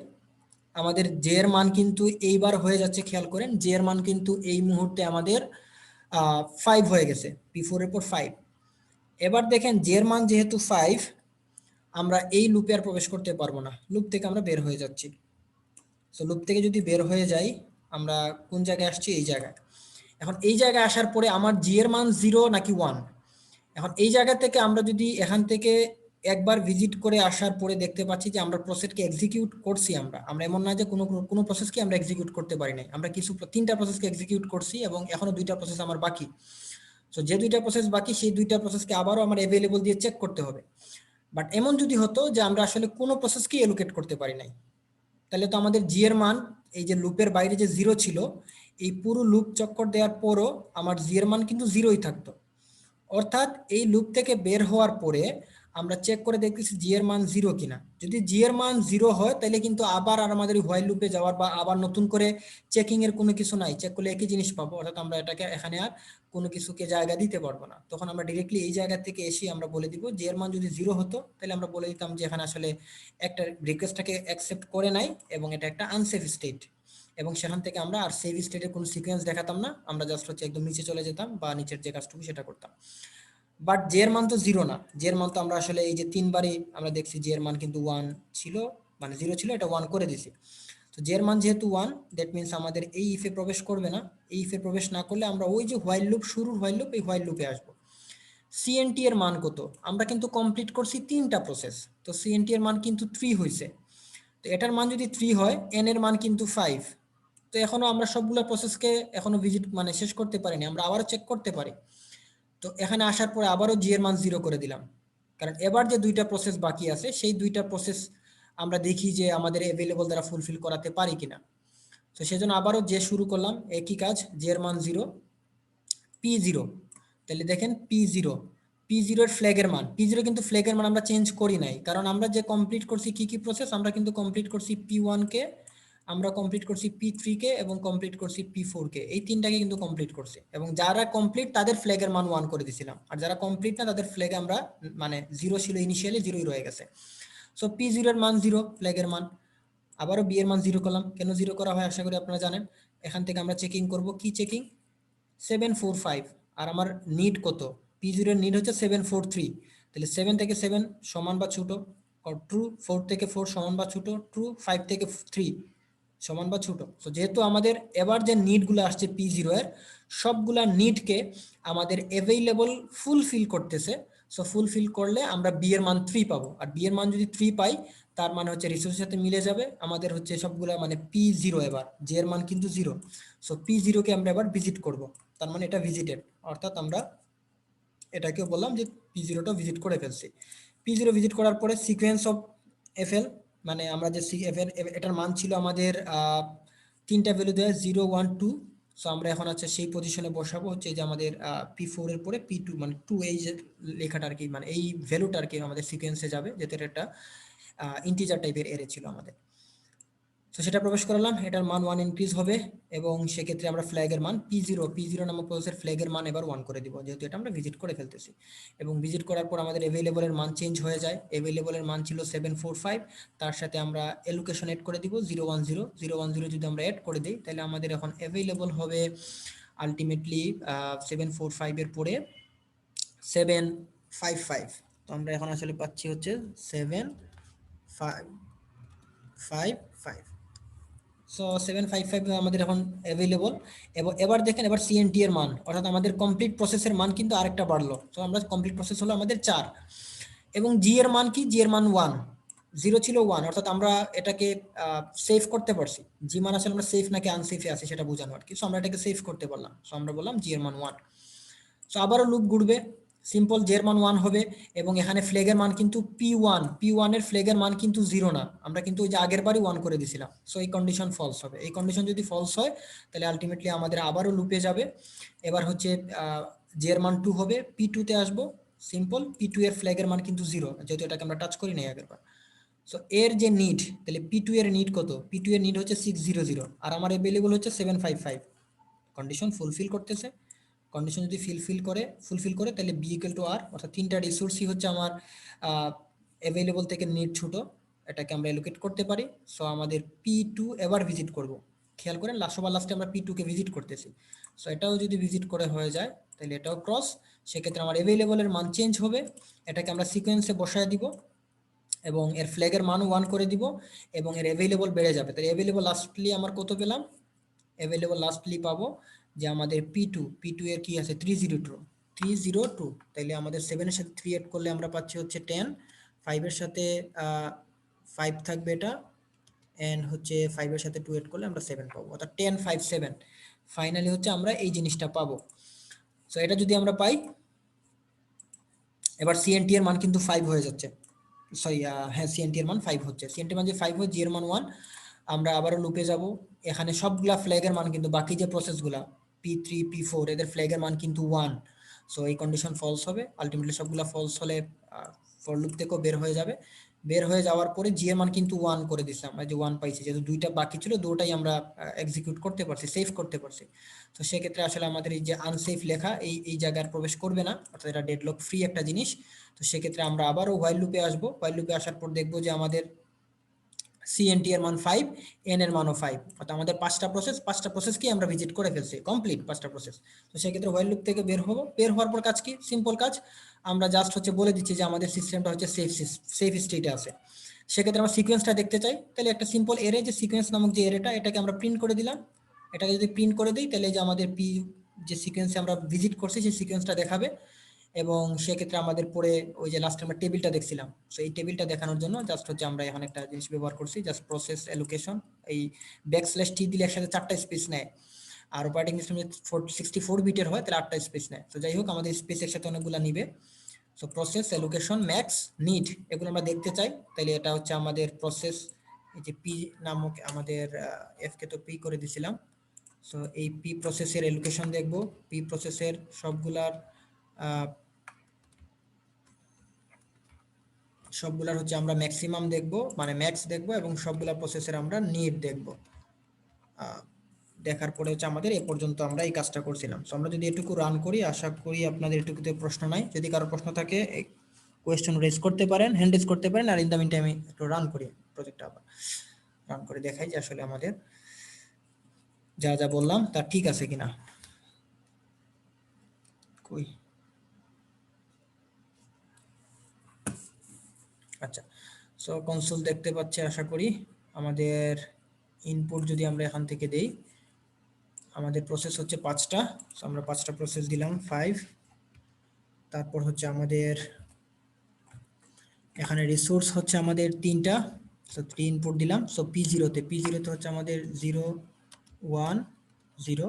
আমাদের জে এর মান কিন্তু এইবার হয়ে যাচ্ছে, খেয়াল করেন, জে এর মান কিন্তু এই মুহূর্তে আমাদের 5 হয়ে গেছে, P4 এর পর 5। এবার দেখেন জে এর মান যেহেতু 5, আমরা এই লুপে আর প্রবেশ করতে পারবো না, লুপ থেকে আমরা বের হয়ে যাচ্ছি। সো লুপ থেকে যদি বের হয়ে যাই, আমরা কোন জায়গায় আসছি, এই জায়গায়। এখন এই জায়গায় আসার পরে আমার জি এর মান 0 নাকি 1, এখন এই জায়গা থেকে আমরা যদি এখান থেকে একবার ভিজিট করে আসার পরে দেখতে পাচ্ছি যে আমরা প্রসেসকে এক্সিকিউট করছি, আমরা এমন না যে কোনো প্রসেসকে আমরা এক্সিকিউট করতে পারি নাই, আমরা তিনটা প্রসেসকে এক্সিকিউট করছি এবং এখনো দুইটা প্রসেস আমার বাকি। সো যে দুইটা প্রসেস বাকি সেই দুইটা প্রসেসকে আবারও আমার অ্যাভেলেবল দিয়ে চেক করতে হবে। বাট এমন যদি হতো যে আমরা আসলে কোনো প্রসেসকে এলোকেট করতে পারি নাই, তাহলে তো আমাদের জি এর মান, এই যে লুপের বাইরে যে 0 ছিল, এই পুরো লুপ চক্কর দেওয়ার পরও আমার জি এর মান কিন্তু 0ই থাকতো। অর্থাৎ এই লুপ থেকে বের হওয়ার পরে আমরা চেক করে দেখতেছি জি এর মান 0 কিনা। যদি জি এর মান 0 হয় তাহলে কিন্তু আবার আর আমাদের হোয়াইল লুপে যাওয়ার বা আবার নতুন করে চেকিং এর কোনো কিছু নাই, চেক করলে একই জিনিস পাবো। অর্থাৎ আমরা এটাকে এখানে আর কোনো কিছুকে জায়গা দিতে পারবো না। তখন আমরা ডিরেক্টলি এই জায়গা থেকে এসে আমরা বলে দিব জি এর মান যদি 0 হতো তাহলে আমরা বলে দিতাম যে এখানে আসলে একটা রিকোয়েস্টটাকে অ্যাকসেপ্ট করে নাই এবং এটা একটা আনসেফ স্টেট, এবং সেখান থেকে আমরা আর সেভ স্টেটের কোনো সিকোয়েন্স দেখাতাম না, আমরা জাস্ট হচ্ছে একদম নিচে চলে যেতাম বা নিচের যে কাজটুকু সেটা করতাম। বাট জে এর মান তো 0 না, জে এর মান তো আমরা আসলে এই যে তিনবারই আমরা দেখছি জে এর মান কিন্তু 1 ছিল, মানে 0 ছিল, এটা 1 করে দিছি। তো জে এর মান যেহেতু 1, দ্যাট মিন্স আমাদের এই ইফে প্রবেশ করবে না। এই ইফে প্রবেশ না করলে আমরা ওই যে হোয়াইল লুপ, শুরুর হোয়াইল লুপ, এই হোয়াইল লুপে আসবো। সিএনটি এর মান কত, আমরা কিন্তু কমপ্লিট করছি 3টা প্রসেস, তো সিএনটি এর মান কিন্তু 3 হয়েছে। তো এটার মান যদি 3 হয়, এন এর মান কিন্তু 5। তো এখনো আমরা সবগুলো প্রসেসকে এখনো ভিজিট মানে শেষ করতে পারিনি, আমরা আবারও চেক করতে পারি। তো এখানে আসার পরে আবারও জি এর মান 0 করে দিলাম, কারণ এবার যে দুইটা প্রসেস বাকি আছে সেই দুইটা প্রসেস আমরা দেখি যে আমাদের অ্যাভেলেবল দ্বারা ফুলফিল করাতে পারি কিনা। তো সেজন্য আবারও যে শুরু করলাম, একই কাজ, জি এর মান 0, P0। তাহলে দেখেন P0, P0 এর ফ্ল্যাগের মান, P0 কিন্তু ফ্ল্যাগের মান আমরা চেঞ্জ করি নাই, কারণ আমরা যে কমপ্লিট করছি কি কি প্রসেস, আমরা কিন্তু কমপ্লিট করছি P1 কে, আমরা কমপ্লিট করছি P3 কে এবং কমপ্লিট করছি P4 কে, এই তিনটাকে কিন্তু কমপ্লিট করছি। এবং যারা কমপ্লিট তাদের ফ্ল্যাগের মান 1 করে দিয়েছিলাম, আর যারা কমপ্লিট না তাদের ফ্ল্যাগে আমরা মানে 0 ছিল, ইনিশিয়ালি 0ই রয়ে গেছে। সো P0 এর মান 0 ফ্ল্যাগের মান। আবারও বি এর মান 0 করলাম, কেন 0 করা হয় আশা করি আপনারা জানেন। এখান থেকে আমরা চেকিং করব, কি চেকিং, 745, আর আমার নিড কত, P0 এর নিড হচ্ছে 743। তাহলে 7 থেকে 7 সমান বা ছোট, ট্রু, 4 থেকে 4 সমান বা ছোট, ট্রু, 5 থেকে 3 সমান বা ছোট। তো যেহেতু আমাদের এবার যে নিডগুলো আসছে P0 এর, সবগুলা নিডকে আমাদের অ্যাভেইলেবল ফুলফিল করতেছে। সো ফুলফিল করলে আমরা বি এর মান 3 পাবো, আর বি এর মান যদি 3 পাই তার মানে হচ্ছে রিসোর্সের সাথে মিলে যাবে আমাদের হচ্ছে সবগুলা, মানে P0 এবার জে এর মান কিন্তু 0। সো P0 কে আমরা এবার ভিজিট করব, তার মানে এটা ভিজিটেড, অর্থাৎ আমরা এটাকেও বললাম যে P0 টা ভিজিট করে ফেলছি। P0 ভিজিট করার পরে সিকোয়েন্স অফ এফএল, মানে আমরা যে এফএল, এটার মান ছিল আমাদের তিনটা ভ্যালু দেয় 0 1 2। সো আমরা এখন হচ্ছে সেই পজিশনে বসাবো, হচ্ছে যে আমাদের P4 এর পরে P2, মানে 2, এই যে লেখাটা আর কি, মানে এই ভ্যালুটা আর কি আমাদের সিকোয়েন্সে যাবে, যেটা একটা ইন্টিজার টাইপের এরে ছিল আমাদের। তো সেটা প্রবেশ করালাম, এটার মান 1 ইনক্রিজ হবে, এবং সেক্ষেত্রে আমরা ফ্ল্যাগের মান P0 নামক প্রসেসের ফ্ল্যাগের মান এবার 1 করে দিব, যেহেতু এটা আমরা ভিজিট করে ফেলতেছি। এবং ভিজিট করার পর আমাদের অ্যাভেলেবলের মান চেঞ্জ হয়ে যায়, অ্যাভেলেবলের মান ছিল 745, তার সাথে আমরা এলোকেশন এড করে দিব 010 যদি আমরা এড করে দিই, তাহলে আমাদের এখন অ্যাভেলেবল হবে আলটিমেটলি 745 এর পরে 755। তো আমরা এখন আসলে পাচ্ছি হচ্ছে 755। সো 755 আমাদের এখন অ্যাভেলেবল। এবং এবার দেখেন, এবার সিএনটি এর মান, অর্থাৎ আমাদের কমপ্লিট প্রসেসের মান কিন্তু আরেকটা বাড়লো। তো আমরা কমপ্লিট প্রসেস হলো আমাদের 4, এবং জি এর মান কি, জি এর মান 1, 0 ছিল 1, অর্থাৎ আমরা এটাকে সেভ করতে পারছি। জি মান আসলে আমরা সেফ নাকি আনসেফে আছে সেটা বোঝানো আর কি। সো আমরা এটাকে সেভ করতে পারলাম, সো আমরা বললাম জি এর মান 1। সো আবারও লুপ ঘুরবে, সিম্পল জে এর মান 1 হবে, এবং এখানে ফ্ল্যাগের মান কিন্তু P1 এর ফ্ল্যাগের মান কিন্তু 0 না, আমরা কিন্তু ওই যে আগের বারই 1 করে দিছিলাম। সো এই কন্ডিশন ফলস হবে, এই কন্ডিশন যদি ফলস হয় তাহলে আলটিমেটলি আমাদের আবারও লুপে যাবে। এবার হচ্ছে জে এর মান 2 হবে, P2 তে আসবো, সিম্পল P2 এর ফ্ল্যাগের মান কিন্তু 0, যেহেতু এটাকে আমরা টাচ করি নাই আগের বার। সো এর যে নিড, তাহলে P2 এর নিড কত, P2 এর নিড হচ্ছে 600, আর আমার अवेलेबल হচ্ছে 755। কন্ডিশন ফুলফিল করতেছে, কন্ডিশন যদি ফুলফিল করে তাহলে বি ইকুয়াল টু আর, অর্থাৎ তিনটা রিসোর্সই হচ্ছে আমার অ্যাভেলেবল থেকে নিড ছোট, এটাকে আমরা অ্যালোকেট করতে পারি। সো আমাদের P2 এবার ভিজিট করব, খেয়াল করেন সবার লাস্টে আমরা P2 কে ভিজিট করতেছি। সো এটাও যদি ভিজিট করে হয়ে যায় তাহলে এটাও ক্রস, সেক্ষেত্রে আমার অ্যাভেলেবলের মান চেঞ্জ হবে, এটাকে আমরা সিকোয়েন্সে বসায় দিব, এবং এর ফ্ল্যাগের মানও 1 করে দিব এবং এর অ্যাভেলেবল বেড়ে যাবে। তাহলে অ্যাভেলেবল লাস্টলি আমার কত পেলাম? অ্যাভেলেবল লাস্টলি পাবো যে আমাদের P2 এর কি আছে 302। তাইলে আমাদের 7 এর সাথে 3 এড করলে আমরা পাচ্ছি হচ্ছে 10, 5 এর সাথে 5 থাকবে এটা, এন্ড হচ্ছে 5 এর সাথে 2 এড করলে আমরা 7 পাবো, অর্থাৎ 10 5 7। ফাইনালি হচ্ছে আমরা এই জিনিসটা পাবো। সো এটা যদি আমরা পাই, এবার সিএনটি এর মান কিন্তু 5 হয়ে যাচ্ছে, সরি হ্যাঁ সিএনটি এর মান 5 হচ্ছে, সিএনটি মান যে 5 হয়, জি এর মান 1। আমরা আবারও লুপে যাব, এখানে সবগুলা ফ্ল্যাগের মান কিন্তু বাকি যে প্রসেসগুলা P3 P4 এদের ফ্ল্যাগের মান কিন্তু 1। সো এই কন্ডিশন ফলস হবে, আলটিমেটলি সবগুলা ফলস হলে ফর লুপ থেকেও বের হয়ে যাবে। বের হয়ে যাওয়ার পরে জি এর মান কিন্তু 1 করে দিছি আমরা, যে 1 পাইছি, যেহেতু দুইটা বাকি ছিল দুটোটাই আমরা এক্সিকিউট করতে পারছি, সেভ করতে পারছি। তো সেক্ষেত্রে আসলে আমাদের এই যে আনসেফ লেখা এই জায়গায় প্রবেশ করবে না, অর্থাৎ এটা ডেডলক ফ্রি একটা জিনিস। তো সেক্ষেত্রে আমরা আবারও হোয়াইল লুপে আসবো, হোয়াইল লুপে আসার পর দেখবো যে আমাদের সিএনটি এর মান 5, এন এর মানও 5, অর্থাৎ আমাদের পাঁচটা প্রসেসকে আমরা ভিজিট করে ফেলছি, কমপ্লিট 5টা প্রসেস। তো সেক্ষেত্রে হোয়াইল লুপ থেকে বের হবো, বের হওয়ার পর কাজ কি, সিম্পল কাজ, আমরা জাস্ট হচ্ছে বলে দিচ্ছি যে আমাদের সিস্টেমটা হচ্ছে সেফ স্টেটে আছে। সেক্ষেত্রে আমরা সিকোয়েন্সটা দেখতে চাই, তাহলে একটা সিম্পল এরে, যে সিকোয়েন্স নামক যে এরেটা, এটাকে আমরা প্রিন্ট করে দিলাম। এটাকে যদি প্রিন্ট করে দিই তাহলে যে আমাদের যে সিকোয়েন্সে আমরা ভিজিট করছি সেই সিকোয়েন্সটা দেখাবে। এবং সেক্ষেত্রে আমাদের পরে ওই যে লাস্টে আমরা টেবিলটা দেখছিলাম, সো এই টেবিলটা দেখানোর জন্য জাস্ট হচ্ছে আমরা এখানে একটা জিনিস ব্যবহার করছি, জাস্ট প্রসেস অ্যালোকেশন। এই \t দিলে একসাথে 4টা স্পেস নেয়, আর অপারেটিং সিস্টেমে 64 বিটের হয়, তাহলে 8টা স্পেস নেয়। তো যাই হোক, আমাদের স্পেস একসাথে অনেকগুলো নিবে। So process allocation max need এগুলো আমরা দেখতে চাই, তাহলে এটা হচ্ছে আমাদের প্রসেস, এই যে পি নামক আমাদের এফ কে তো পি করে দিছিলাম। সো এই পি প্রসেসের অ্যালোকেশন দেখব, পি প্রসেসের সবগুলার হচ্ছে আমরা ম্যাক্সিমাম দেখব, মানে ম্যাক্স দেখব, এবং সবগুলা প্রসেসের আমরা নিড দেখব। দেখার পরে হচ্ছে আমাদের এ পর্যন্ত আমরা এই কাজটা করছিলাম। সো আমরা যদি এটুকু রান করি, আশা করি আপনাদের এটুকুতে প্রশ্ন নাই। যদি কারো প্রশ্ন থাকে কোয়েশ্চেন রেজ করতে পারেন, হ্যান্ড রেজ করতে পারেন, আর ইন দ্য মিন টাইম একটু রান করি প্রজেক্টটা, আবার রান করে দেখাই যে আসলে আমাদের যা যা বললাম তা ঠিক আছে কিনা। কই, আচ্ছা, সো কনসোল দেখতে পাচ্ছি আশা করি। আমাদের ইনপুট যদি আমরা এখান থেকে দেই, আমাদের প্রসেস হচ্ছে 5টা, সো আমরা 5টা প্রসেস দিলাম 5। তারপর হচ্ছে আমাদের এখানে রিসোর্স হচ্ছে আমাদের 3টা, সো 3 ইনপুট দিলাম। সো P0 তে হচ্ছে আমাদের 0 1 0,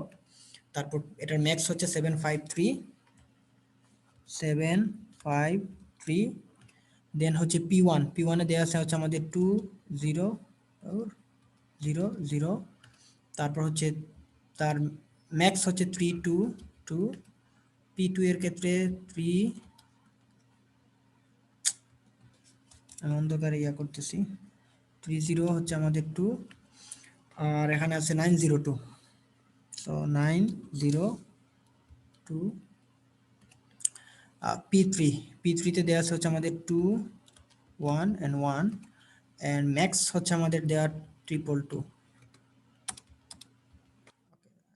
তারপর এটার ম্যাক্স হচ্ছে 753, দেন হচ্ছে P1 এ দেওয়া আছে হচ্ছে আমাদের 2 0 0 0, তারপর হচ্ছে তার ম্যাক্স হচ্ছে 3 2 2, P2 এর ক্ষেত্রে 3, আমি অন্ধকারে করতেছি, 30 হচ্ছে আমাদের 2, আর এখানে আছে 902, সো 902। P3 তে দেওয়া আছে হচ্ছে আমাদের 2 1 and 1, and ম্যাক্স হচ্ছে আমাদের দেওয়া 222,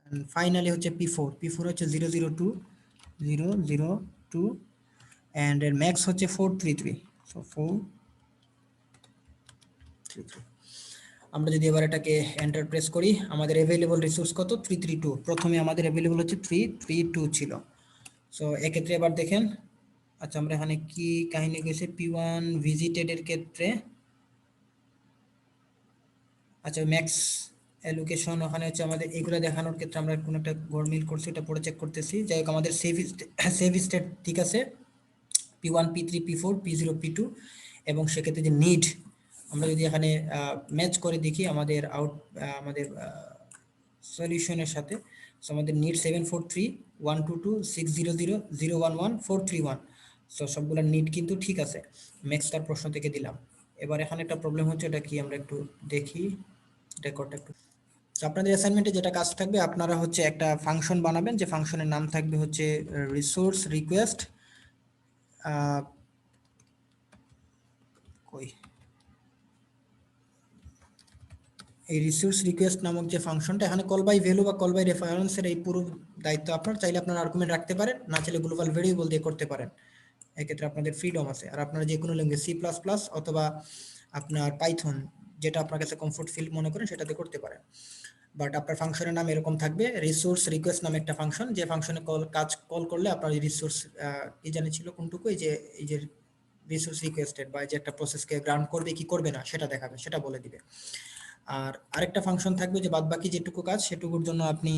and ফাইনালি হচ্ছে P4 হচ্ছে 002 002, and এর ম্যাক্স হচ্ছে 433, সো 433। আমরা যদি এবার এটাকে এন্টার প্রেস করি, আমাদের অ্যাভেলেবল রিসোর্স কত, 332। প্রথমে আমাদের অ্যাভেলেবল হচ্ছে 332 ছিল। সো এক্ষেত্রে এবার দেখেন, আচ্ছা আমরা এখানে কি কাহিনী গেছে, P1 ভিজিটেড এর ক্ষেত্রে, আচ্ছা ম্যাক্স অ্যালোকেশন ওখানে হচ্ছে আমাদের এগুলো দেখানোর ক্ষেত্রে আমরা কোনো একটা গরমিল করছি, এটা পরে চেক করতেছি। যাই হোক, আমাদের সেভ স্টেট ঠিক আছে, P1 P3 P4 P0 P2, এবং সেক্ষেত্রে যে নিড আমরা যদি এখানে ম্যাচ করে দেখি আমাদের আমাদের সলিউশনের সাথে, সো আমাদের নিড 743 122 600 011 431। সো সবগুলোর নিড কিন্তু ঠিক আছে, ম্যাক্সটার প্রশ্ন থেকে দিলাম। এবার এখানে একটা প্রবলেম হচ্ছে, এটা কি আমরা একটু দেখি রেকর্ডটা একটু। আপনাদের অ্যাসাইনমেন্টে যেটা কাজ থাকবে, আপনারা হচ্ছে একটা ফাংশন বানাবেন, যে ফাংশনের নাম থাকবে হচ্ছে রিসোর্স রিকোয়েস্ট। কই, এই রিসোর্স রিকোয়েস্ট নামক যে ফাংশনটা, এখানে কল বাই ভ্যালু বা কল বাই রেফারেন্সের এই পুরো দায়িত্ব আপনার। চাইলে আপনার আর্গুমেন্ট রাখতে পারেন, না চাইলে গ্লোবাল ভেরিয়েবল দিয়ে করতে পারেন। এক্ষেত্রে আপনাদের ফ্রিডম আছে। আর আপনারা যে কোনো ল্যাঙ্গুয়েজ C++ অথবা আপনার পাইথন যেটা আপনার কাছে কমফোর্ট ফিল মনে করেন সেটাতে করতে পারেন। বাট আপনার ফাংশনের নাম এরকম থাকবে, রিসোর্স রিকোয়েস্ট নামে একটা ফাংশন, যে ফাংশনে কল করলে আপনার রিসোর্স কি জানি ছিল কোনটুকু, এই যে রিসোর্স রিকোয়েস্টেড বা যে একটা প্রসেসকে গ্রান্ট করবে কি করবে না সেটা দেখাবে, সেটা বলে দিবে। আর আরেকটা ফাংশন থাকবে যে বাদবাকি যেটুকু কাজ সেটুকুর জন্য আপনি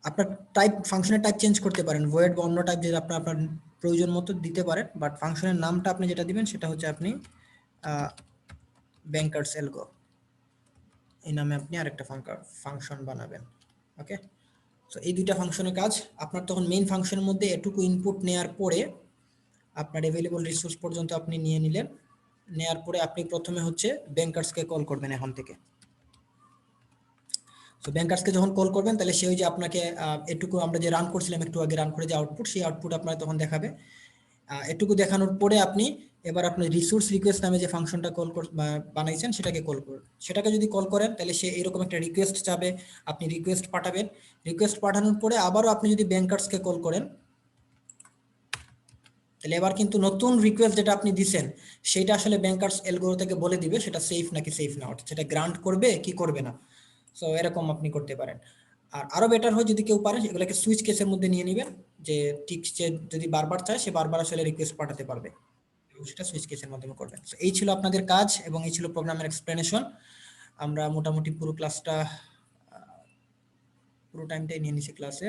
আপনার টাইপ, ফাংশনের টাইপ চেঞ্জ করতে পারেন, ভয়েড বা অন্য টাইপ যেটা আপনার প্রয়োজন মতো দিতে পারেন। বাট ফাংশনের নামটা আপনি যেটা দিবেন সেটা হচ্ছে আপনি ব্যাংকার্স এলগো এই নামে আপনি আরেকটা ফাংশন বানাবেন। ওকে, তো এই দুইটা ফাংশনের কাজ আপনার তখন মেইন ফাংশনের মধ্যে এটুকু ইনপুট নেয়ার পরে আপনার অ্যাভেলেবল রিসোর্স পর্যন্ত আপনি নিয়ে নিলেন, নেয়ার পরে আপনি প্রথমে হচ্ছে ব্যাংকার্সকে কল করবেন এখন থেকে। তো ব্যাংকার্সকে যখন কল করবেন তাহলে সে ওই যে আপনাকে এটুকু আমরা যে রান করছিলাম একটু আগে, রান করে যে আউটপুট, সেই আউটপুট আপনার তখন দেখাবে। এটুকু দেখানোর পরে আপনি এবার আপনি রিসোর্স রিকোয়েস্ট নামে যে ফাংশনটা বানাইছেন সেটাকে কল করুন। সেটাকে যদি কল করেন তাহলে সে এরকম একটা রিকোয়েস্ট চাবে, আপনি রিকোয়েস্ট পাঠাবেন। রিকোয়েস্ট পাঠানোর পরে আবারও আপনি যদি ব্যাংকার্সকে কল করেন তাহলে এবার কিন্তু নতুন রিকোয়েস্ট যেটা আপনি দিছেন সেটা আসলে ব্যাংকার্স এলগো থেকে বলে দিবে সেটা সেফ নাকি সেফ না, অর্থাৎ সেটা গ্রান্ট করবে কি করবে না। সো এরকম আপনি করতে পারেন। আর আরো বেটার হয় যদি কেউ পারে এগুলোকে সুইচ কেসের মধ্যে নিয়ে নেবেন, যে ঠিক সে যদি বারবার চায় সে বারবার আসলে রিকোয়েস্ট পাঠাতে পারবে, সেটা সুইচ কেসের মাধ্যমে করবেন। তো এই ছিল আপনাদের কাজ এবং এই ছিল প্রোগ্রামের এক্সপ্লেনেশন। আমরা মোটামুটি পুরো টাইমটাই নিয়ে নিছি ক্লাসে।